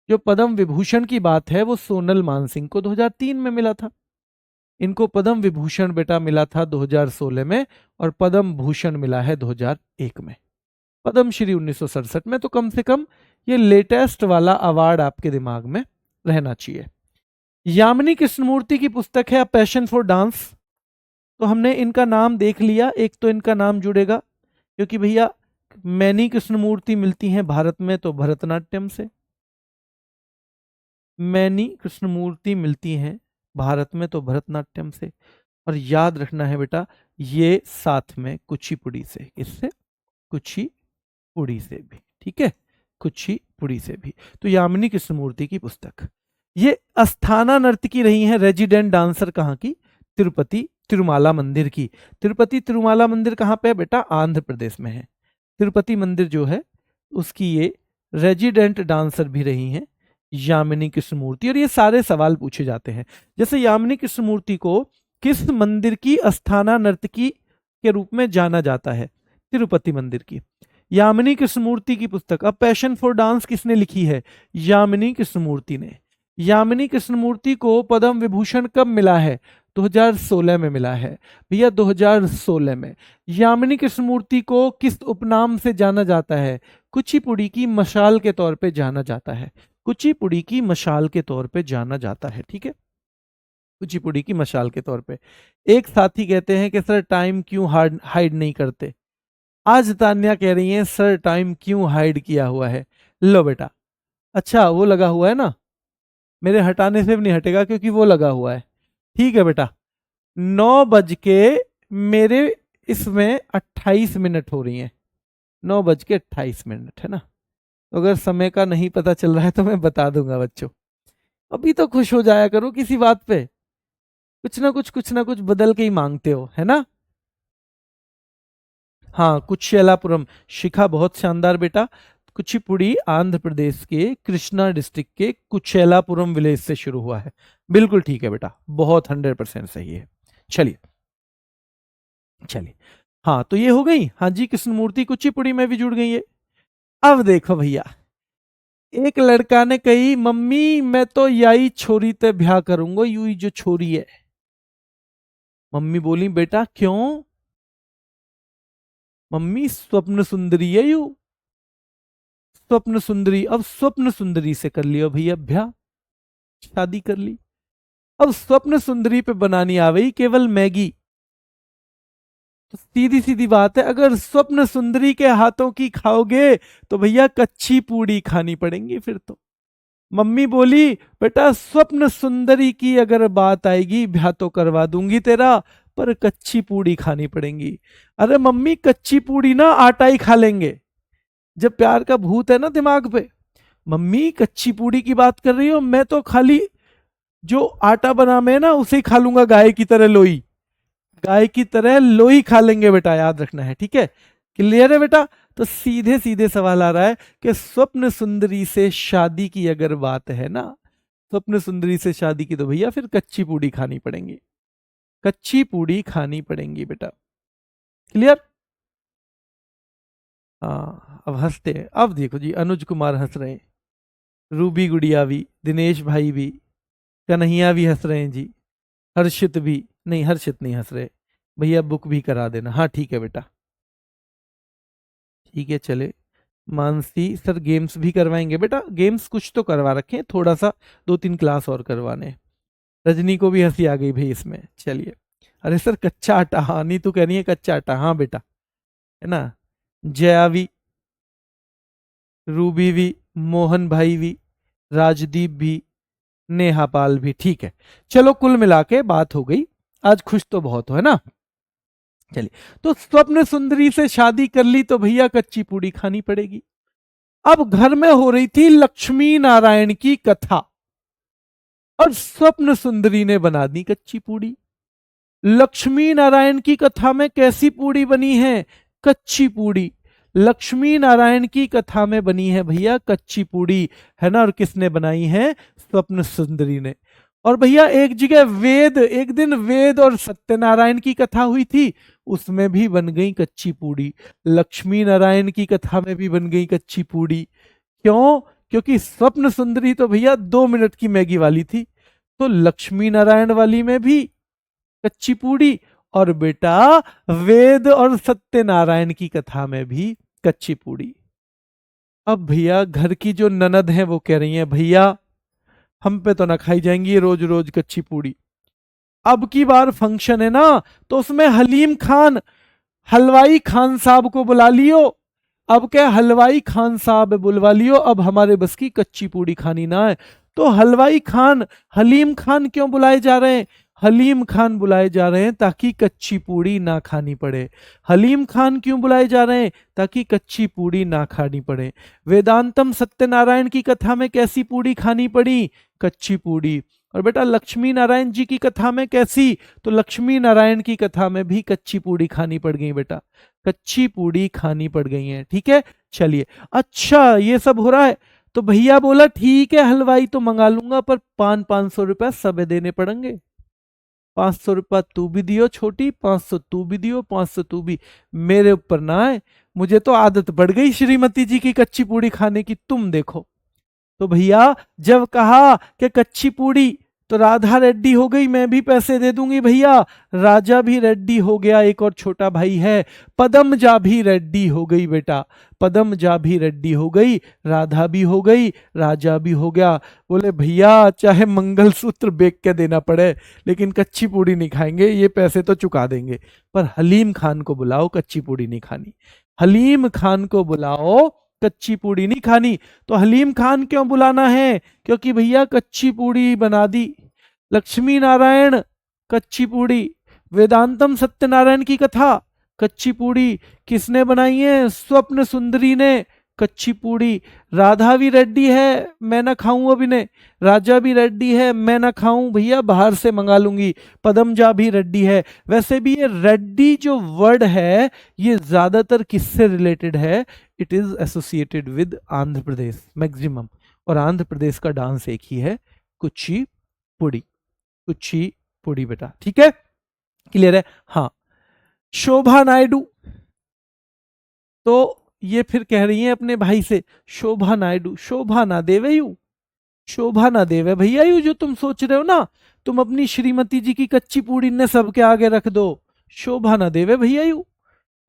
जो पद्म विभूषण की बात है वो सोनल मानसिंह को 2003 में मिला था। इनको पद्म विभूषण बेटा मिला था 2016 में, और पद्म भूषण मिला है 2001 में, पद्म श्री 1967 में। तो कम से कम ये लेटेस्ट वाला अवार्ड आपके दिमाग में रहना चाहिए। यामिनी कृष्णमूर्ति की पुस्तक है अ पैशन फॉर डांस। तो हमने इनका नाम देख लिया, एक तो इनका नाम जुड़ेगा क्योंकि भैया मैनी कृष्णमूर्ति मिलती हैं भारत में तो भरतनाट्यम से, मैनी कृष्णमूर्ति मिलती हैं भारत में तो भरतनाट्यम से। और याद रखना है बेटा, ये साथ में कुचिपुड़ी से, इससे कुचिपुड़ी से भी, ठीक है, कुचिपुड़ी से भी। तो यामिनी कृष्णमूर्ति की पुस्तक, ये अस्थाना नर्तकी रही हैं, रेजिडेंट डांसर कहाँ की, तिरुपति तिरुमाला मंदिर की। तिरुपति तिरुमाला मंदिर कहाँ पे है बेटा, आंध्र प्रदेश में है। तिरुपति मंदिर जो है उसकी ये रेजिडेंट डांसर भी रही हैं यामिनी कृष्णमूर्ति। और ये सारे सवाल पूछे जाते हैं, जैसे यामिनी कृष्णमूर्ति को किस मंदिर की अस्थाना नर्तकी के रूप में जाना जाता है, तिरुपति मंदिर की। यामिनी कृष्णमूर्ति की पुस्तक अ पैशन फॉर डांस किसने लिखी है, यामिनी कृष्णमूर्ति ने। यामिनी कृष्णमूर्ति को पद्म विभूषण कब मिला है, 2016 में मिला है भैया, 2016 में। यामिनी कृष्णमूर्ति को किस उपनाम से जाना जाता है, कुचिपुड़ी की मशाल के तौर पे जाना जाता है, कुचिपुड़ी की मशाल के तौर पे जाना जाता है। ठीक है, कुचिपुड़ी की मशाल के तौर पे। एक साथी कहते हैं कि सर टाइम क्यों हाइड नहीं करते। आज तान्या कह रही है सर टाइम क्यों हाइड किया हुआ है। लो बेटा, अच्छा वो लगा हुआ है ना, मेरे हटाने से भी नहीं हटेगा क्योंकि वो लगा हुआ है। ठीक है बेटा, 9 बज के मेरे इसमें 28 मिनट हो रही हैं, 9:28 है ना। तो अगर समय का नहीं पता चल रहा है तो मैं बता दूंगा बच्चों। अभी तो खुश हो जाया करो किसी बात पे, कुछ ना कुछ बदल के ही मांगते हो, है ना। हाँ, कुचेलापुरम। शिखा बहुत शानदार बेटा। कुचिपुड़ी आंध्र प्रदेश के कृष्णा डिस्ट्रिक्ट के कुचेलापुरम विलेज से शुरू हुआ है। बिल्कुल ठीक है बेटा, बहुत 100% सही है। चलिए चलिए, हाँ तो ये हो गई। हाँ जी, कृष्णमूर्ति कुचिपुड़ी में भी जुड़ गई है। अब देखो भैया, एक लड़का ने कही मम्मी मैं तो याई छोरी ते ब्याह करूंगा, यू जो छोरी है। मम्मी बोली बेटा क्यों। मम्मी स्वप्न सुंदरी है यू, स्वप्न सुंदरी। अब स्वप्न सुंदरी से कर लियो भैया ब्याह, शादी कर ली। अब स्वप्न सुंदरी पे बनानी आ गई केवल मैगी। तो सीधी सीधी बात है, अगर स्वप्न सुंदरी के हाथों की खाओगे तो भैया कच्ची पूड़ी खानी पड़ेंगी फिर तो। मम्मी बोली बेटा स्वप्न सुंदरी की अगर बात आएगी ब्याह तो करवा दूंगी तेरा, पर कच्ची पूड़ी खानी पड़ेंगी। अरे मम्मी कच्ची पूड़ी ना आटा ही खा लेंगे, जब प्यार का भूत है ना दिमाग पे। मम्मी कच्ची पूड़ी की बात कर रही हो, मैं तो खाली जो आटा बना मैं ना उसे ही खा लूंगा, गाय की तरह लोई। गाय की तरह लोई खा लेंगे बेटा, याद रखना है, ठीक है। क्लियर है बेटा। तो सीधे सीधे सवाल आ रहा है कि स्वप्न सुंदरी से शादी की अगर बात है ना, स्वप्न सुंदरी से शादी की तो भैया फिर कच्ची पूड़ी खानी पड़ेंगी, कच्ची पूड़ी खानी पड़ेंगी बेटा। क्लियर। हाँ अब हंसते हैं। अब देखो जी, अनुज कुमार हंस रहे हैं, रूबी गुड़िया भी, दिनेश भाई भी, कन्हैया भी हंस रहे हैं जी, हर्षित भी। नहीं हर्षित नहीं हंस रहे भैया, बुक भी करा देना। हाँ ठीक है बेटा, ठीक है चले। मानसी सर गेम्स भी करवाएंगे बेटा, गेम्स कुछ तो करवा रखे हैं, थोड़ा सा 2-3 क्लास और करवाने हैं। रजनी को भी हंसी आ गई भाई इसमें। चलिए, अरे सर कच्चा आटा, हाँ नहीं तू कह रही है कच्चा आटा, हाँ बेटा है ना। जया भी, रूबी भी, मोहन भाई भी, राजदीप भी, नेहा पाल भी, ठीक है। चलो कुल मिला के बात हो गई, आज खुश तो बहुत हो, है ना। चलिए, तो स्वप्न सुंदरी से शादी कर ली तो भैया कच्ची पूड़ी खानी पड़ेगी। अब घर में हो रही थी लक्ष्मी नारायण की कथा, और स्वप्न सुंदरी ने बना दी कच्ची पूड़ी। लक्ष्मी नारायण की कथा में कैसी पूड़ी बनी है, कच्ची पूड़ी। लक्ष्मी नारायण की कथा में बनी है भैया कच्ची पूड़ी, है ना। और किसने बनाई है, स्वप्न सुंदरी ने। और भैया एक जगह वेद, एक दिन वेद और सत्यनारायण की कथा हुई थी, उसमें भी बन गई कच्ची पूड़ी। लक्ष्मी नारायण की कथा में भी बन गई कच्ची पूड़ी। क्यों, क्योंकि स्वप्न सुंदरी तो भैया 2 मिनट की मैगी वाली थी, तो लक्ष्मी नारायण वाली में भी कच्ची पूड़ी, और बेटा वेद और सत्यनारायण की कथा में भी कच्ची पूड़ी। अब भैया घर की जो ननद है वो कह रही है भैया हम पे तो ना खाई जाएंगी रोज रोज कच्ची पूड़ी, अब की बार फंक्शन है ना तो उसमें हलीम खान, हलवाई खान साहब को बुला लियो। अब क्या, हलवाई खान साहब बुलवा लियो, अब हमारे बस की कच्ची पूड़ी खानी ना है। तो हलवाई खान, हलीम खान क्यों बुलाए जा रहे हैं, हलीम खान बुलाए जा रहे हैं ताकि कच्ची पूड़ी ना खानी पड़े। हलीम खान क्यों बुलाए जा रहे हैं, ताकि कच्ची पूड़ी ना खानी पड़े। वेदांतम सत्यनारायण की कथा में कैसी पूड़ी खानी पड़ी, कच्ची पूड़ी। और बेटा लक्ष्मी नारायण जी की कथा में कैसी, तो लक्ष्मी नारायण की कथा में भी कच्ची पूड़ी खानी पड़ गई बेटा, कच्ची पूड़ी खानी पड़ गई है, ठीक है। चलिए, अच्छा ये सब हो रहा है, तो भैया बोला ठीक है हलवाई तो मंगा लूंगा, पर 500-500 रुपया सब देने पड़ेंगे। 500 रुपया तू भी दियो छोटी, 500 तू भी दियो, 500 तू भी, मेरे ऊपर ना है, मुझे तो आदत पड़ गई श्रीमती जी की कच्ची पूड़ी खाने की, तुम देखो। तो भैया जब कहा कि कच्ची पूड़ी, तो राधा रेड्डी हो गई मैं भी पैसे दे दूंगी भैया। राजा भी रेड्डी हो गया, एक और छोटा भाई है पदमजा भी रेड्डी हो गई बेटा, पदमजा भी रेड्डी हो गई, राधा भी हो गई, राजा भी हो गया। बोले भैया चाहे मंगलसूत्र बेच के देना पड़े लेकिन कच्ची पूड़ी नहीं खाएंगे, ये पैसे तो चुका देंगे, पर हलीम खान को बुलाओ कच्ची पूड़ी नहीं खानी, हलीम खान को बुलाओ कच्ची पूड़ी नहीं खानी। तो हलीम खान क्यों बुलाना है, क्योंकि भैया कच्ची पूड़ी बना दी। लक्ष्मी नारायण कच्ची पूड़ी, वेदांतम सत्यनारायण की कथा कच्ची पूड़ी किसने बनाई है? स्वप्न सुंदरी ने। कच्ची पूड़ी। राधा भी रेड्डी है, मैं ना खाऊं अभिनय। राजा भी रेड्डी है, मैं ना खाऊं भैया, बाहर से मंगा लूंगी। पदमजा भी रेड्डी है। वैसे भी ये रेड्डी जो वर्ड है ये ज्यादातर किससे रिलेटेड है? It is associated with Andhra Pradesh maximum. और आंध्र प्रदेश का डांस एक ही है, कुची पुड़ी। कुची पुड़ी बेटा, ठीक है, क्लियर है? हाँ। शोभा नायडू, तो ये फिर कह रही है अपने भाई से, शोभा नायडू, शोभा ना देवे यू, शोभा ना देवे भैया यू जो तुम सोच रहे हो ना, तुम अपनी श्रीमती जी की कच्ची पूड़ी ने सबके आगे रख दो, शोभा ना देवे भैया यू।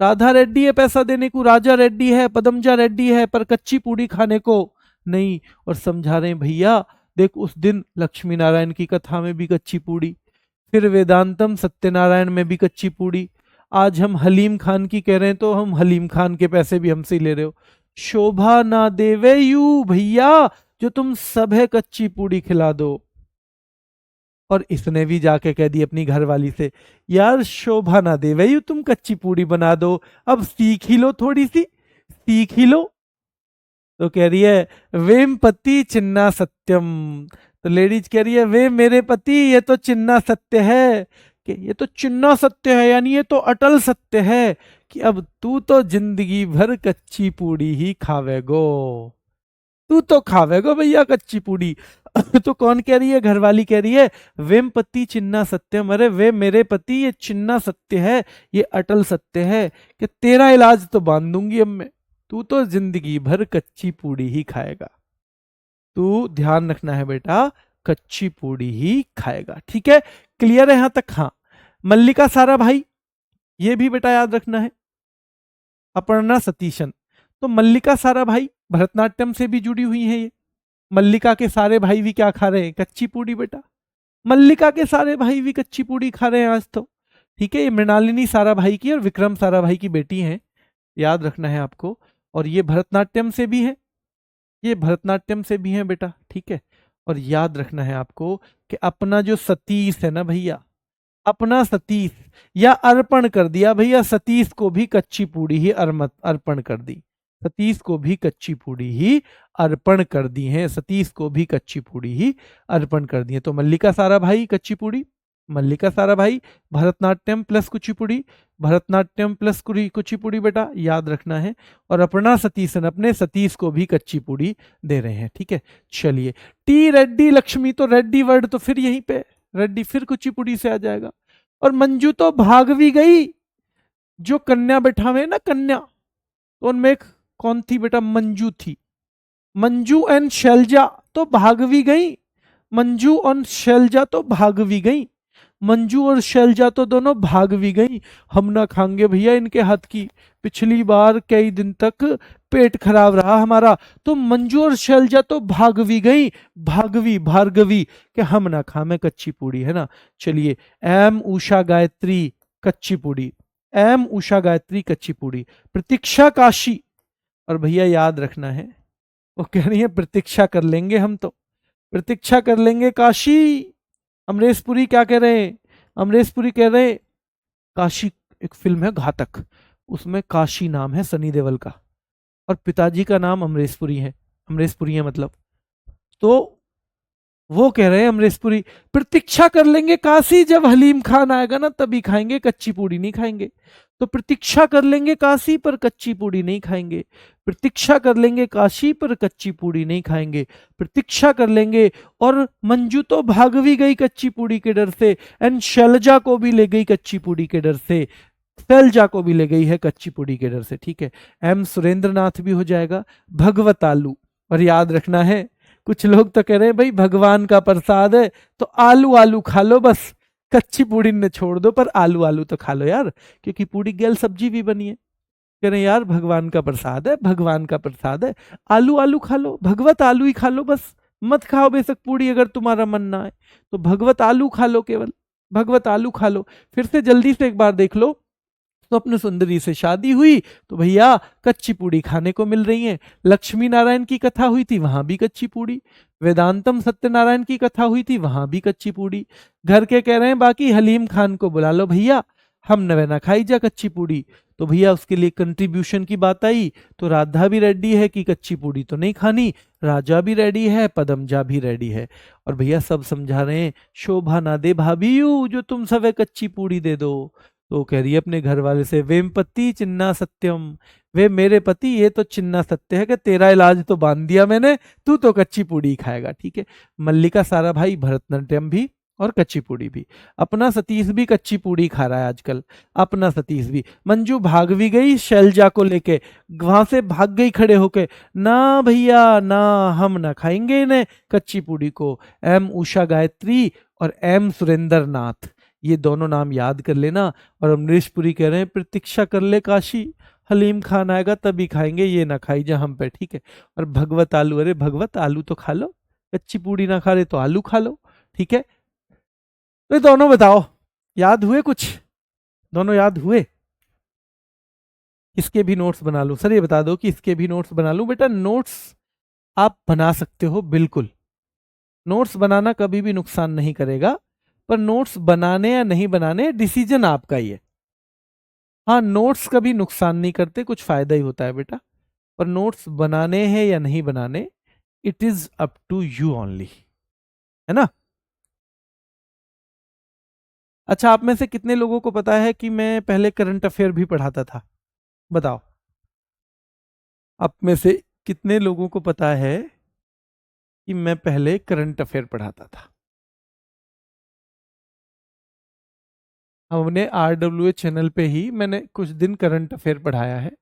राधा रेड्डी है पैसा देने को, राजा रेड्डी है, पदमजा रेड्डी है, पर कच्ची पूड़ी खाने को नहीं। और समझा रहे हैं भैया देख, उस दिन लक्ष्मी नारायण की कथा में भी कच्ची पूड़ी, फिर वेदांतम सत्यनारायण में भी कच्ची पूड़ी, आज हम हलीम खान की कह रहे हैं तो हम हलीम खान के पैसे भी हमसे ही ले रहे हो। शोभा ना देवे यू भैया जो तुम सब है कच्ची पूड़ी खिला दो। और इसने भी जाके कह दी अपनी घरवाली से, यार शोभा ना देवे यू तुम कच्ची पूड़ी बना दो, अब सीख ही लो, थोड़ी सी सीख ही लो। तो कह रही है वेम पति चिन्ना सत्यम, तो लेडीज कह रही है वे मेरे पति ये तो चिन्ना सत्य है, कि ये तो चिन्ना सत्य है, यानी ये तो अटल सत्य है कि अब तू तो जिंदगी भर कच्ची पूड़ी ही खावेगो, तू तो खावेगो भैया कच्ची पूड़ी। तो कौन कह रही है? घरवाली कह रही है वेम पति चिन्ना सत्यम, अरे वे मेरे पति ये चिन्ना सत्य है, ये अटल सत्य है कि तेरा इलाज तो बांध दूंगी अब मैं, तू तो जिंदगी भर कच्ची पूड़ी ही खाएगा। तू ध्यान रखना है बेटा, कच्ची पूड़ी ही खाएगा, ठीक है, क्लियर है यहां तक? हाँ। मल्लिका सारा भाई, ये भी बेटा याद रखना है। अपर्णा सतीशन, तो मल्लिका सारा भाई भरतनाट्यम से भी जुड़ी हुई है ये। मल्लिका के सारे भाई भी क्या खा रहे हैं? कच्ची पूड़ी बेटा। मल्लिका के सारे भाई भी कच्ची पूड़ी खा रहे हैं आज तो, ठीक है। ये मृणालिनी सारा भाई की और विक्रम सारा भाई की बेटी हैं, याद रखना है आपको। और ये भरतनाट्यम से भी है, ये भरतनाट्यम से भी है बेटा, ठीक है। और याद रखना है आपको कि अपना जो सतीश है ना भैया, अपना सतीश या अर्पण कर दिया भैया, सतीश को भी कच्ची पूड़ी ही अर्पण कर दी, सतीश को भी कच्ची पूड़ी ही अर्पण कर दी है, सतीश को भी कच्ची पूड़ी ही अर्पण कर दी है। तो मल्लिका सारा भाई कच्ची पूड़ी, मल्लिका सारा भाई भरतनाट्यम प्लस कुचिपुड़ी, भरतनाट्यम प्लस कुचिपुड़ी बेटा याद रखना है। और अपना सतीशन अपने सतीश को भी कच्ची पूड़ी दे रहे हैं, ठीक है। चलिए, टी रेड्डी लक्ष्मी, तो रेड्डी वर्ड तो फिर यहीं पे रेड्डी फिर कुचिपुड़ी से आ जाएगा। और मंजू तो भागवी गई, जो कन्या बैठा हुए ना कन्या, तो उनमें एक कौन थी बेटा? मंजू थी। मंजू एंड शैलजा तो भागवी गई, मंजू और शैलजा तो भागवी गई, मंजू और शैलजा तो दोनों भागवी गई। हम ना खाएंगे भैया इनके हाथ की, पिछली बार कई दिन तक पेट खराब रहा हमारा, तो मंजू और शैलजा तो भागवी गई, भागवी भार्गवी कि हम ना खाएं कच्ची पूड़ी, है ना। चलिए, एम उषा गायत्री कच्ची पूड़ी, एम उषा गायत्री कच्ची पूड़ी। प्रतीक्षा काशी, और भैया याद रखना है वो कह रही है प्रतीक्षा कर लेंगे हम, तो प्रतीक्षा कर लेंगे काशी। अमरीशपुरी क्या कह रहे हैं? अमरीशपुरी कह रहे हैं काशी, एक फिल्म है घातक, उसमें काशी नाम है सनी देओल का, और पिताजी का नाम अमरीशपुरी है, अमरीशपुरी है मतलब। तो वो कह रहे हैं अमरीशपुरी प्रतीक्षा कर लेंगे काशी, जब हलीम खान आएगा ना तभी खाएंगे, कच्ची पूड़ी नहीं खाएंगे। तो प्रतीक्षा कर लेंगे काशी पर कच्ची पूड़ी नहीं खाएंगे, प्रतीक्षा कर लेंगे काशी पर कच्ची पूड़ी नहीं खाएंगे, प्रतीक्षा कर लेंगे। और मंजू तो भागवी गई कच्ची पूड़ी के डर से, एंड शैलजा को भी ले गई कच्ची पूड़ी के डर से, शैलजा को भी ले गई है कच्ची पूड़ी के डर से, ठीक है। एम सुरेंद्र नाथ भी हो जाएगा। भगवत आलू, और याद रखना है कुछ लोग तो कह रहे हैं भाई भगवान का प्रसाद है तो आलू आलू खा लो बस, कच्ची पूड़ी ने छोड़ दो, पर आलू आलू तो खा लो यार, क्योंकि पूड़ी गेल सब्जी भी बनी है। कह रहे यार भगवान का प्रसाद है, भगवान का प्रसाद है, आलू आलू खा लो, भगवत आलू ही खा लो बस, मत खाओ बेशक पूड़ी अगर तुम्हारा मन ना है तो भगवत आलू खा लो, केवल भगवत आलू खा लो। फिर से जल्दी से एक बार देख लो, स्वप्न सुंदरी से शादी हुई तो भैया कच्ची पूड़ी खाने को मिल रही है। लक्ष्मी नारायण की कथा हुई थी, वहां भी कच्ची पूड़ी। वेदांतम सत्यनारायण की कथा हुई थी, वहां भी कच्ची पूड़ी। घर के कह रहे हैं बाकी हलीम खान को बुला लो भैया, हम नवे ना खाई जा कच्ची पूड़ी। तो भैया उसके लिए कंट्रीब्यूशन की बात आई, तो राधा भी रेडी है कि कच्ची पूड़ी तो नहीं खानी, राजा भी रेडी है, पदमजा भी रेडी है। और भैया सब समझा रहे हैं, शोभा ना दे भाभी यू जो तुम सब कच्ची पूड़ी दे दो। तो वो कह रही है अपने घर वाले से, वेमपति चिन्ना सत्यम, वे मेरे पति ये तो चिन्ना सत्य है कि तेरा इलाज तो बांध दिया मैंने, तू तो कच्ची पूड़ी ही खाएगा, ठीक है। मल्लिका सारा भाई भरतनाट्यम भी और कच्ची पूड़ी भी। अपना सतीश भी कच्ची पूड़ी खा रहा है आजकल, अपना सतीश भी। मंजू भाग भी गई शैलजा को लेके, वहां से भाग गई खड़े होके, ना भैया ना, हम ना खाएंगे इन्हें कच्ची पूड़ी को। एम उषा गायत्री और एम सुरेंद्र नाथ, ये दोनों नाम याद कर लेना। और अमरीश पुरी कह रहे हैं प्रतीक्षा कर ले काशी, हलीम खान आएगा तभी खाएंगे, ये ना खाई जा हम पे, ठीक है। और भगवत आलू, अरे भगवत आलू तो खा लो, कच्ची पूड़ी ना खा रहे तो आलू खा लो, ठीक है। तो ये दोनों बताओ याद हुए कुछ, दोनों याद हुए? इसके भी नोट्स बना लूं? सर ये बता दो कि इसके भी नोट्स बना लूं? बेटा नोट्स आप बना सकते हो बिल्कुल, नोट्स बनाना कभी भी नुकसान नहीं करेगा, पर नोट्स बनाने या नहीं बनाने डिसीजन आपका ही है। हाँ नोट्स कभी नुकसान नहीं करते, कुछ फायदा ही होता है बेटा, पर नोट्स बनाने हैं या नहीं बनाने, it is up to you only, है ना। अच्छा आप में से कितने लोगों को पता है कि मैं पहले करंट अफेयर भी पढ़ाता था? बताओ, आप में से कितने लोगों को पता है कि मैं पहले करंट अफेयर पढ़ाता था? हमने RWA चैनल पे ही मैंने कुछ दिन करंट अफेयर पढ़ाया है।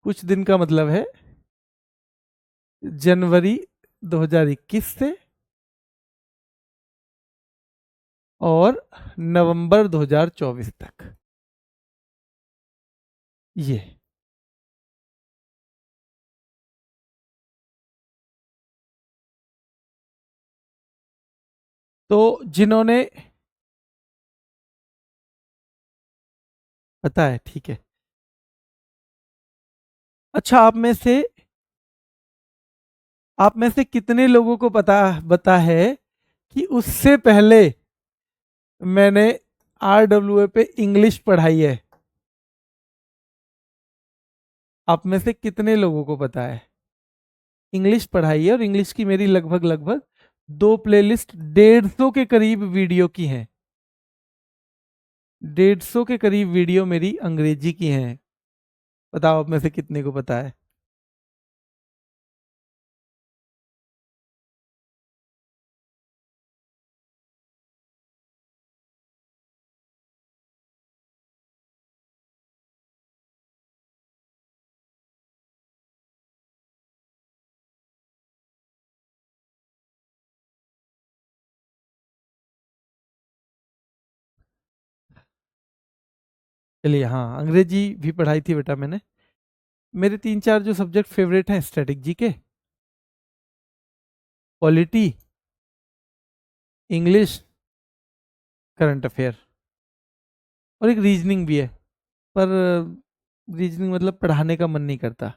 कुछ दिन का मतलब है जनवरी 2021 से और नवंबर 2024 तक, ये। तो जिन्होंने, पता है, ठीक है। अच्छा आप में से कितने लोगों को पता है कि उससे पहले मैंने RWA पे इंग्लिश पढ़ाई है? आप में से कितने लोगों को पता है? इंग्लिश पढ़ाई है, और इंग्लिश की मेरी लगभग लगभग 2 प्लेलिस्ट 150 के करीब वीडियो की हैं। 150 के करीब वीडियो मेरी अंग्रेजी की हैं। बताओ आप में से कितने को पता है? चलिए, हाँ अंग्रेजी भी पढ़ाई थी बेटा मैंने। मेरे 3-4 जो सब्जेक्ट फेवरेट हैं, static GK, polity, English, current affair, और एक रीजनिंग भी है, पर रीजनिंग मतलब पढ़ाने का मन नहीं करता।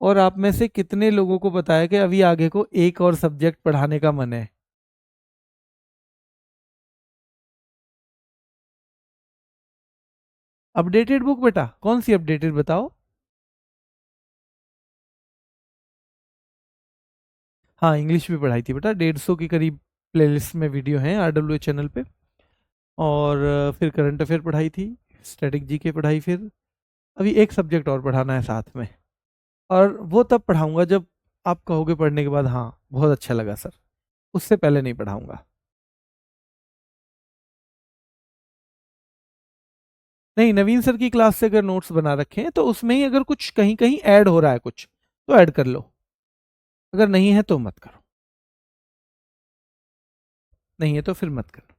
और आप में से कितने लोगों को पता है कि अभी आगे को एक और सब्जेक्ट पढ़ाने का मन है? अपडेटेड बुक बेटा, कौन सी अपडेटेड बताओ? हाँ इंग्लिश भी पढ़ाई थी बेटा, 150 के करीब प्लेलिस्ट में वीडियो हैं RWA चैनल पे। और फिर करंट अफेयर पढ़ाई थी, स्टैटिक जीके पढ़ाई, फिर अभी एक सब्जेक्ट और पढ़ाना है साथ में। और वो तब पढ़ाऊंगा जब आप कहोगे पढ़ने के बाद हाँ बहुत अच्छा लगा सर, उससे पहले नहीं पढ़ाऊंगा। नहीं, नवीन सर की क्लास से अगर नोट्स बना रखे हैं तो उसमें ही अगर कुछ कहीं कहीं ऐड हो रहा है कुछ, तो ऐड कर लो, अगर नहीं है तो मत करो, नहीं है तो फिर मत करो।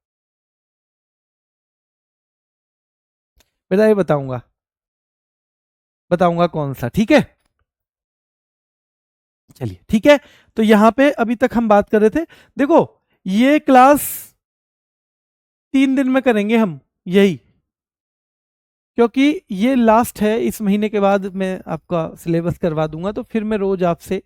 बेटा ये बताऊंगा, बताऊंगा कौन सा, ठीक है। चलिए ठीक है, तो यहां पे अभी तक हम बात कर रहे थे, देखो ये क्लास 3 दिन में करेंगे हम, यही, क्योंकि ये लास्ट है, इस महीने के बाद मैं आपका सिलेबस करवा दूंगा, तो फिर मैं रोज आपसे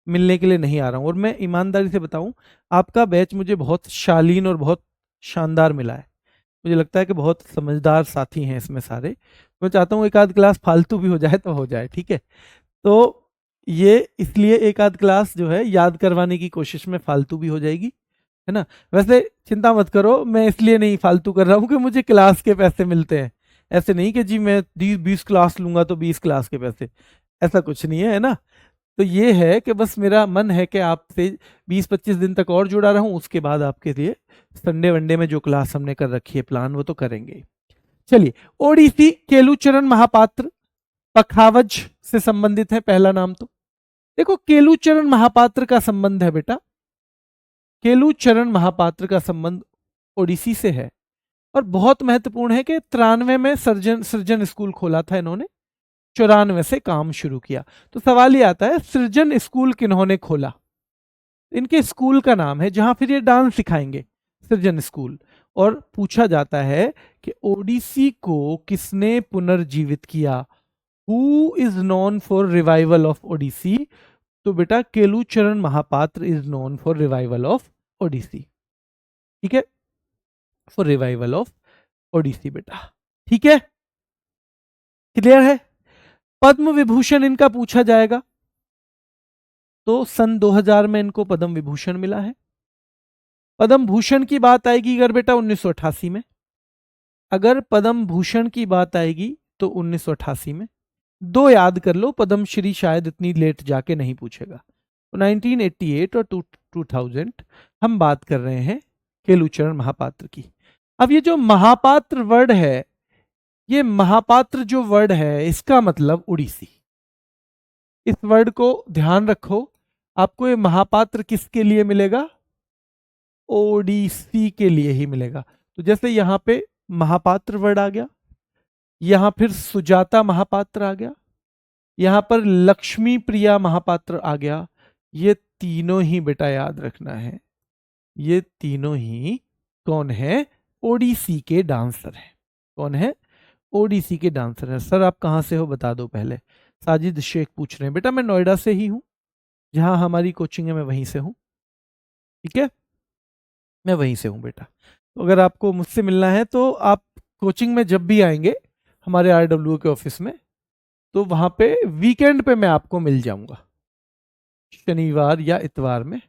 मिलने के लिए नहीं आ रहा हूं। और मैं ईमानदारी से बताऊं, आपका बैच मुझे बहुत शालीन और बहुत शानदार मिला है। मुझे लगता है कि बहुत समझदार साथी हैं इसमें सारे। मैं चाहता हूँ एक आध क्लास फालतू भी हो जाए तो हो जाए, ठीक है। तो ये इसलिए एक आध क्लास जो है याद करवाने की कोशिश में फालतू भी हो जाएगी, है ना। वैसे चिंता मत करो, मैं इसलिए नहीं फालतू कर रहा हूँ कि मुझे क्लास के पैसे मिलते हैं। ऐसे नहीं कि जी मैं 20 क्लास लूंगा तो 20 क्लास के पैसे, ऐसा कुछ नहीं है, है ना। तो ये है कि बस मेरा मन है कि आपसे 20-25 दिन तक और जुड़ा रहूं, उसके बाद आपके लिए संडे वनडे में जो क्लास हमने कर रखी है प्लान, वो तो करेंगे। चलिए, ओडिसी केलुचरण महापात्र पखावज से संबंधित है पहला नाम। तो देखो, केलुचरण महापात्र का संबंध है बेटा, केलुचरण महापात्र का संबंध ओडिसी से है, और बहुत महत्वपूर्ण है कि 93 में सृजन स्कूल खोला था इन्होंने, 94 से काम शुरू किया। तो सवाल ये आता है, सृजन स्कूल किन्होंने खोला? इनके स्कूल का नाम है जहां फिर ये डांस सिखाएंगे, सृजन स्कूल। और पूछा जाता है कि ओडिसी को किसने पुनर्जीवित किया, who is known for revival of Odissi? तो बेटा Kelucharan Mohapatra is known for revival of Odissi, ठीक है, फॉर रिवाइवल ऑफ ओडिसी बेटा, ठीक है, क्लियर है। पद्म विभूषण इनका पूछा जाएगा, तो सन 2000 में इनको पद्म विभूषण मिला है। पद्म भूषण की बात आएगी अगर बेटा 1988 में, अगर पद्म भूषण की बात आएगी तो 1988 में। दो याद कर लो, पद्म श्री शायद इतनी लेट जाके नहीं पूछेगा। तो 1988 और 2000 हम बात कर रहे हैं केलुचरण महापात्र की। अब ये जो महापात्र वर्ड है, ये महापात्र जो वर्ड है इसका मतलब उड़ीसी। इस वर्ड को ध्यान रखो, आपको ये महापात्र किसके लिए मिलेगा? ओडिसी के लिए ही मिलेगा। तो जैसे यहां पे महापात्र वर्ड आ गया, यहां फिर सुजाता महापात्र आ गया, यहां पर लक्ष्मी प्रिया महापात्र आ गया। ये तीनों ही बेटा याद रखना है, ये तीनों ही कौन है? ओडिसी के डांसर है। कौन है? ओडिसी के डांसर है। सर आप कहां से हो बता दो पहले। साजिद शेख पूछ रहे हैं, बेटा मैं नोएडा से ही हूं, जहां हमारी कोचिंग है मैं वहीं से हूं, ठीक है, मैं वहीं से हूं बेटा। तो अगर आपको मुझसे मिलना है तो आप कोचिंग में जब भी आएंगे हमारे आरडब्ल्यू के ऑफिस में, तो वहां पे वीकेंड पे मैं आपको मिल जाऊंगा, शनिवार या इतवार में।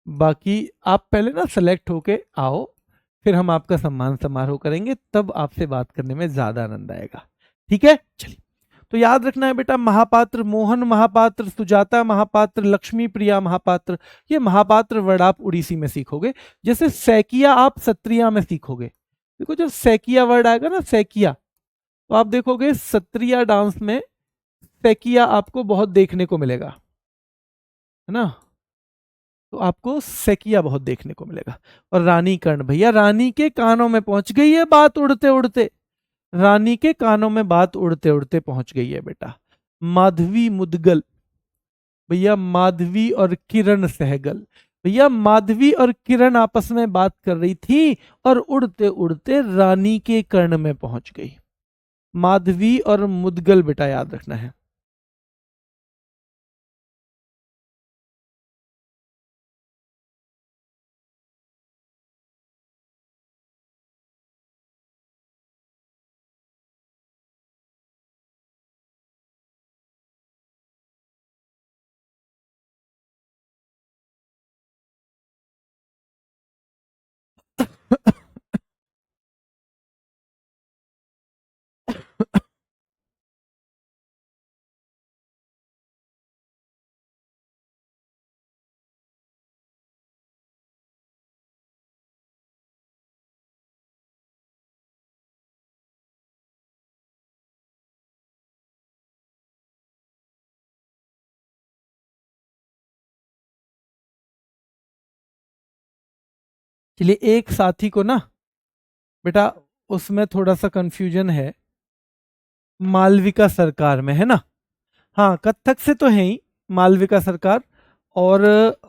बाकी आप पहले ना सेलेक्ट होके आओ, फिर हम आपका सम्मान समारोह करेंगे, तब आपसे बात करने में ज्यादा आनंद आएगा, ठीक है। चलिए, तो याद रखना है बेटा, महापात्र, मोहन महापात्र, सुजाता महापात्र, लक्ष्मी प्रिया महापात्र, ये महापात्र वर्ड आप उड़ीसी में सीखोगे। जैसे सैकिया आप सत्रिया में सीखोगे। देखो जब सैकिया वर्ड आएगा ना, सैकिया, तो आप देखोगे सत्रिया डांस में सैकिया आपको बहुत देखने को मिलेगा, है ना। तो आपको सैकिया बहुत देखने को मिलेगा। और रानी कर्ण, भैया रानी के कानों में पहुंच गई है बात उड़ते उड़ते, रानी के कानों में बात उड़ते उड़ते पहुंच गई है बेटा। माधवी मुदगल, भैया माधवी और किरण सहगल, भैया माधवी और किरण आपस में बात कर रही थी और उड़ते उड़ते रानी के कर्ण में पहुंच गई। माधवी और मुदगल बेटा याद रखना है। चलिए, एक साथी को ना बेटा उसमें थोड़ा सा कंफ्यूजन है, मालविका सरकार में, है ना। हाँ, कथक से तो है ही मालविका सरकार, और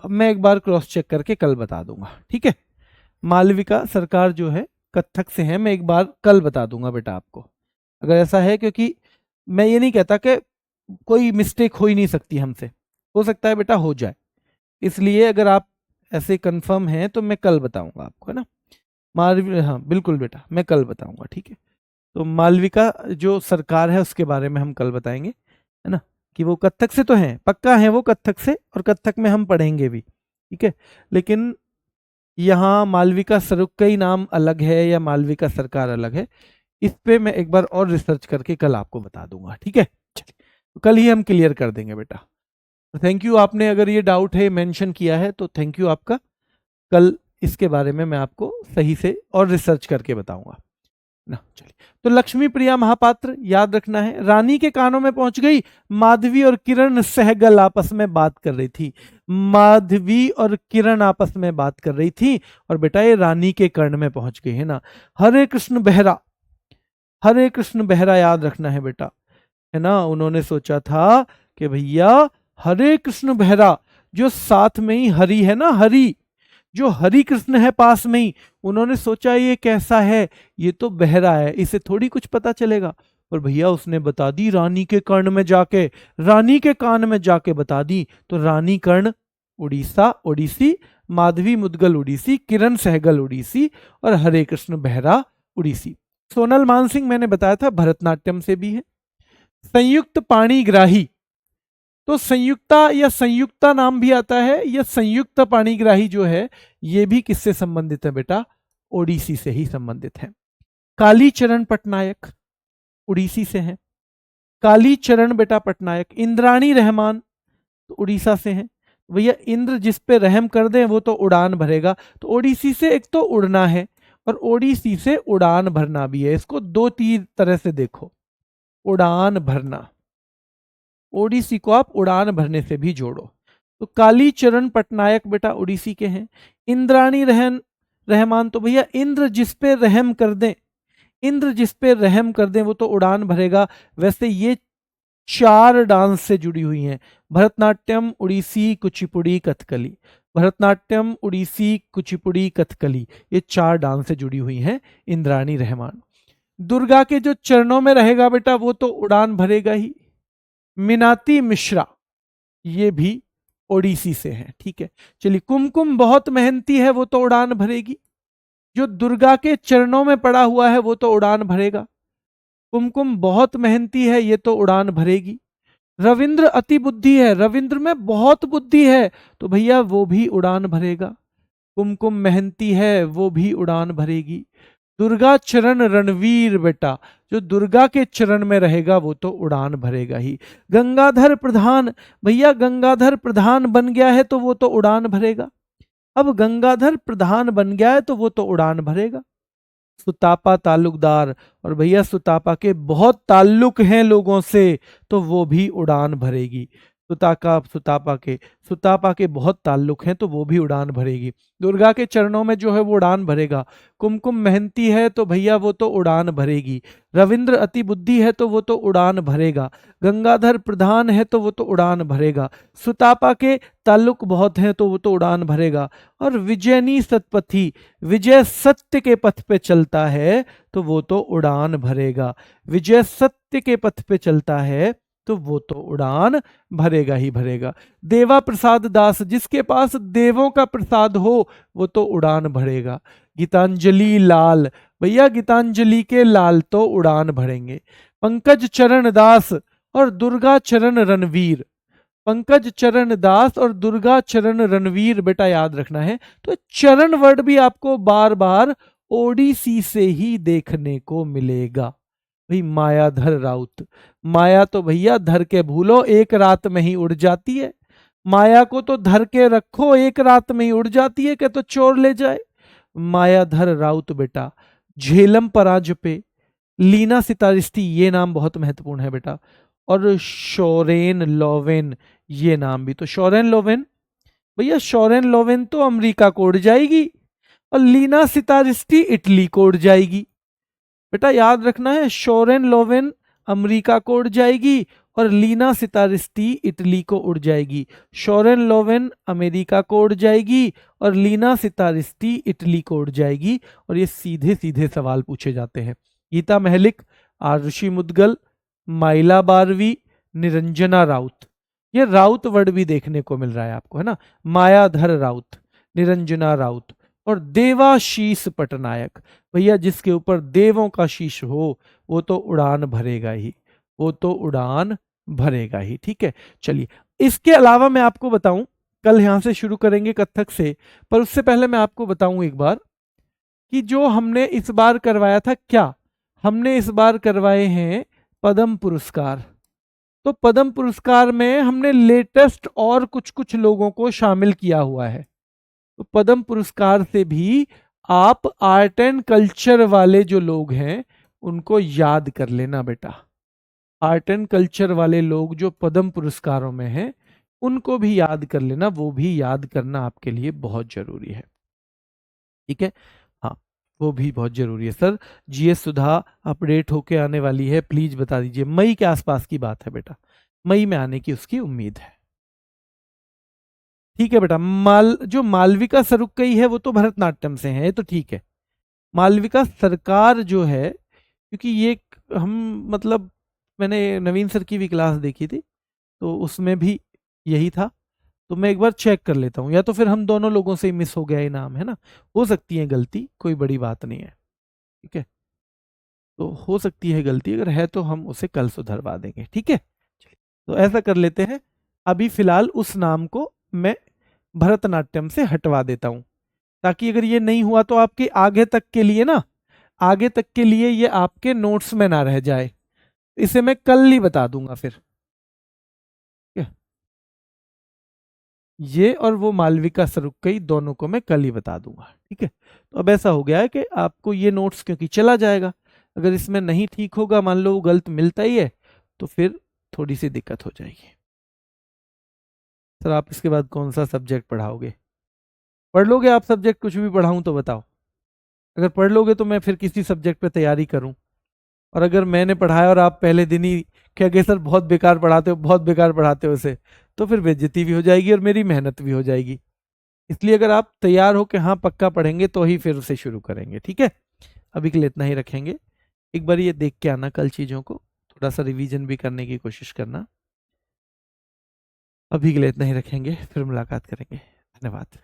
मैं एक बार क्रॉस चेक करके कल बता दूंगा, ठीक है। मालविका सरकार जो है कथक से है, मैं एक बार कल बता दूंगा बेटा आपको, अगर ऐसा है, क्योंकि मैं ये नहीं कहता कि कोई मिस्टेक हो ही नहीं सकती हमसे, हो सकता है बेटा हो जाए, इसलिए अगर आप ऐसे कंफर्म हैं तो मैं कल बताऊंगा आपको, है ना। हाँ बिल्कुल बेटा, मैं कल बताऊंगा, ठीक है। तो मालविका जो सरकार है उसके बारे में हम कल बताएंगे, है ना, कि वो कथक से तो हैं, पक्का है वो कथक से, और कथक में हम पढ़ेंगे भी, ठीक है। लेकिन यहाँ मालविका सरुक्कई नाम अलग है या मालविका सरकार अलग है, इस पे मैं एक बार और रिसर्च करके कल आपको बता दूंगा, ठीक है। चलिए, तो कल ही हम क्लियर कर देंगे बेटा। तो थैंक यू, आपने अगर ये डाउट है मेंशन किया है तो थैंक यू आपका। कल इसके बारे में मैं आपको सही से और रिसर्च करके बताऊंगा ना। चलिए, तो लक्ष्मी प्रिया महापात्र याद रखना है, रानी के कानों में पहुंच गई। माधवी और किरण सहगल आपस में बात कर रही थी, माधवी और किरण आपस में बात कर रही थी, और बेटा ये रानी के कर्ण में पहुंच गई, है ना। हरे कृष्ण बेहरा, हरे कृष्ण बेहरा याद रखना है बेटा, है ना। उन्होंने सोचा था कि भैया हरे कृष्ण बेहरा, जो साथ में ही हरि है ना, हरि, जो हरि कृष्ण है पास में ही, उन्होंने सोचा ये कैसा है, ये तो बहरा है, इसे थोड़ी कुछ पता चलेगा। और भैया उसने बता दी रानी के कर्ण में जाके, रानी के कान में जाके बता दी। तो रानी कर्ण उड़ीसा, ओडिसी, माधवी मुदगल उड़ीसी, किरण सहगल उड़ीसी, और हरे कृष्ण बेहरा उड़ीसी। सोनल मानसिंह मैंने बताया था भरतनाट्यम से भी है। संयुक्त पाणिग्राही, तो संयुक्ता या संयुक्ता नाम भी आता है, या संयुक्त पाणिग्राही जो है ये भी किससे संबंधित है बेटा, ओडिसी से ही संबंधित है। कालीचरण पटनायक उड़ीसी से हैं, कालीचरण बेटा पटनायक। इंद्राणी रहमान तो उड़ीसा से हैं। भैया इंद्र जिस पे रहम कर दे वो तो उड़ान भरेगा, तो ओडिसी से एक तो उड़ना है और ओडिसी से उड़ान भरना भी है, इसको दो तीन तरह से देखो। उड़ान भरना, ओडिसी को आप उड़ान भरने से भी जोड़ो। तो कालीचरण पटनायक बेटा उड़ीसी के हैं। इंद्राणी रहमान, तो भैया इंद्र जिस पे रहम कर दें, इंद्र जिस पे रहम कर दें वो तो उड़ान भरेगा। वैसे ये चार डांस से जुड़ी हुई हैं, भरतनाट्यम, उड़ीसी, कुचिपुड़ी, कथकली। भरतनाट्यम, उड़ीसी, कुचिपुड़ी, कथकली, ये चार डांस से जुड़ी हुई हैं इंद्राणी रहमान। दुर्गा के जो चरणों में रहेगा बेटा वो तो उड़ान भरेगा ही। मीनाती मिश्रा ये भी ओडिसी से हैं, ठीक है। चलिए, कुमकुम बहुत मेहनती है वो तो उड़ान भरेगी, जो दुर्गा के चरणों में पड़ा हुआ है वो तो उड़ान भरेगा। कुमकुम बहुत मेहनती है, ये तो उड़ान भरेगी। रविंद्र अति बुद्धि है, रविंद्र में बहुत बुद्धि है, तो भैया वो भी उड़ान भरेगा। कुमकुम मेहनती है, वो भी उड़ान भरेगी। दुर्गा चरण रणवीर बेटा, जो दुर्गा के चरण में रहेगा वो तो उड़ान भरेगा ही। गंगाधर प्रधान, भैया गंगाधर प्रधान बन गया है तो वो तो उड़ान भरेगा। अब गंगाधर प्रधान बन गया है तो वो तो उड़ान भरेगा। सुतापा ताल्लुकदार, और भैया सुतापा के बहुत ताल्लुक हैं लोगों से, तो वो भी उड़ान भरेगी। सुतापा के बहुत ताल्लुक हैं तो वो भी उड़ान भरेगी। दुर्गा के चरणों में जो है वो उड़ान भरेगा। कुमकुम मेहनती है तो भैया वो तो उड़ान भरेगी। रविंद्र अति बुद्धि है तो वो तो उड़ान भरेगा। गंगाधर प्रधान है तो वो तो उड़ान भरेगा। सुतापा के ताल्लुक बहुत हैं तो वो तो उड़ान भरेगा। और विजयनी सतपथी, विजय सत्य के पथ पे चलता है तो वो तो उड़ान भरेगा। विजय सत्य के पथ पे चलता है तो वो तो उड़ान भरेगा ही भरेगा। देवा प्रसाद दास, जिसके पास देवों का प्रसाद हो वो तो उड़ान भरेगा। गीतांजलि लाल, भैया गीतांजलि के लाल तो उड़ान भरेंगे। पंकज चरण दास और दुर्गा चरण रणवीर, पंकज चरण दास और दुर्गा चरण रणवीर बेटा याद रखना है। तो चरण वर्ड भी आपको बार बार ओडिसी से ही देखने को मिलेगा। भाई मायाधर राउत, माया तो भैया धर के भूलो एक रात में ही उड़ जाती है। माया को तो धर के रखो एक रात में ही उड़ जाती है, कि तो चोर ले जाए। मायाधर राउत बेटा। झेलम पराज पे, लीना सितारिस्ती, ये नाम बहुत महत्वपूर्ण है बेटा। और शोरेन लोवेन, ये नाम भी, तो शोरेन लोवेन, भैया शोरेन लोवेन तो अमेरिका को उड़ जाएगी, और लीना सितारिस्ती इटली को उड़ जाएगी। बेटा याद रखना है, शोरेन लोवेन अमेरिका को उड़ जाएगी और लीना सितारिस्ती इटली को उड़ जाएगी। शोरेन लोवेन अमेरिका को उड़ जाएगी और लीना सितारिस्ती इटली को उड़ जाएगी। और ये सीधे सीधे सवाल पूछे जाते हैं। गीता महलिक, आरुषि मुदगल, माइला बारवी, निरंजना राउत, ये राउत वर्ड भी देखने को मिल रहा है आपको, है ना। मायाधर राउत, निरंजना राउत और देवाशीष पटनायक, भैया जिसके ऊपर देवों का शीश हो वो तो उड़ान भरेगा ही, वो तो उड़ान भरेगा ही। ठीक है, चलिए इसके अलावा मैं आपको बताऊं, कल यहां से शुरू करेंगे कथक से, पर उससे पहले मैं आपको बताऊं एक बार कि जो हमने इस बार करवाया था, क्या हमने इस बार करवाए हैं पद्म पुरस्कार। तो पद्म पुरस्कार में हमने लेटेस्ट और कुछ कुछ लोगों को शामिल किया हुआ है। तो पद्म पुरस्कार से भी आप आर्ट एंड कल्चर वाले जो लोग हैं उनको याद कर लेना बेटा। आर्ट एंड कल्चर वाले लोग जो पद्म पुरस्कारों में हैं उनको भी याद कर लेना, वो भी याद करना आपके लिए बहुत जरूरी है। ठीक है, हाँ वो भी बहुत जरूरी है। सर जीएस सुधा अपडेट होके आने वाली है, प्लीज बता दीजिए। मई के आसपास की बात है बेटा, मई में आने की उसकी उम्मीद है। ठीक है बेटा, जो मालविका सरुक्कई है वो तो भरतनाट्यम से है, ये तो ठीक है। मालविका सरकार जो है, क्योंकि ये हम मतलब मैंने नवीन सर की भी क्लास देखी थी तो उसमें भी यही था, तो मैं एक बार चेक कर लेता हूँ, या तो फिर हम दोनों लोगों से ही मिस हो गया ये नाम, है ना, हो सकती है गलती, कोई बड़ी बात नहीं है। ठीक है, तो हो सकती है गलती, अगर है तो हम उसे कल सुधरवा देंगे। ठीक है, तो ऐसा कर लेते हैं, अभी फिलहाल उस नाम को मैं भरतनाट्यम से हटवा देता हूं, ताकि अगर ये नहीं हुआ तो आपके आगे तक के लिए ना, आगे तक के लिए ये आपके नोट्स में ना रह जाए। इसे मैं कल ही बता दूंगा फिर। ठीक है? ये और वो मालविका सरुक्कई दोनों को मैं कल ही बता दूंगा। ठीक है, तो अब ऐसा हो गया है कि आपको ये नोट्स क्योंकि चला जाएगा, अगर इसमें नहीं ठीक होगा, मान लो वो गलत मिलता ही है, तो फिर थोड़ी सी दिक्कत हो जाएगी। सर आप इसके बाद कौन सा सब्जेक्ट पढ़ाओगे? पढ़ लोगे आप सब्जेक्ट, कुछ भी पढ़ाऊं तो बताओ। अगर पढ़ लोगे तो मैं फिर किसी सब्जेक्ट पे तैयारी करूं, और अगर मैंने पढ़ाया और आप पहले दिन ही कहोगे सर बहुत बेकार पढ़ाते हो, बहुत बेकार पढ़ाते हो उसे, तो फिर बेइज्जती भी हो जाएगी और मेरी मेहनत भी हो जाएगी। इसलिए अगर आप तैयार हो कि हाँ पक्का पढ़ेंगे तो ही फिर उसे शुरू करेंगे। ठीक है, अभी के लिए इतना ही रखेंगे। एक बार ये देख के आना कल चीज़ों को, थोड़ा सा रिवीजन भी करने की कोशिश करना। अभी के लिए इतना ही रखेंगे, फिर मुलाकात करेंगे। धन्यवाद।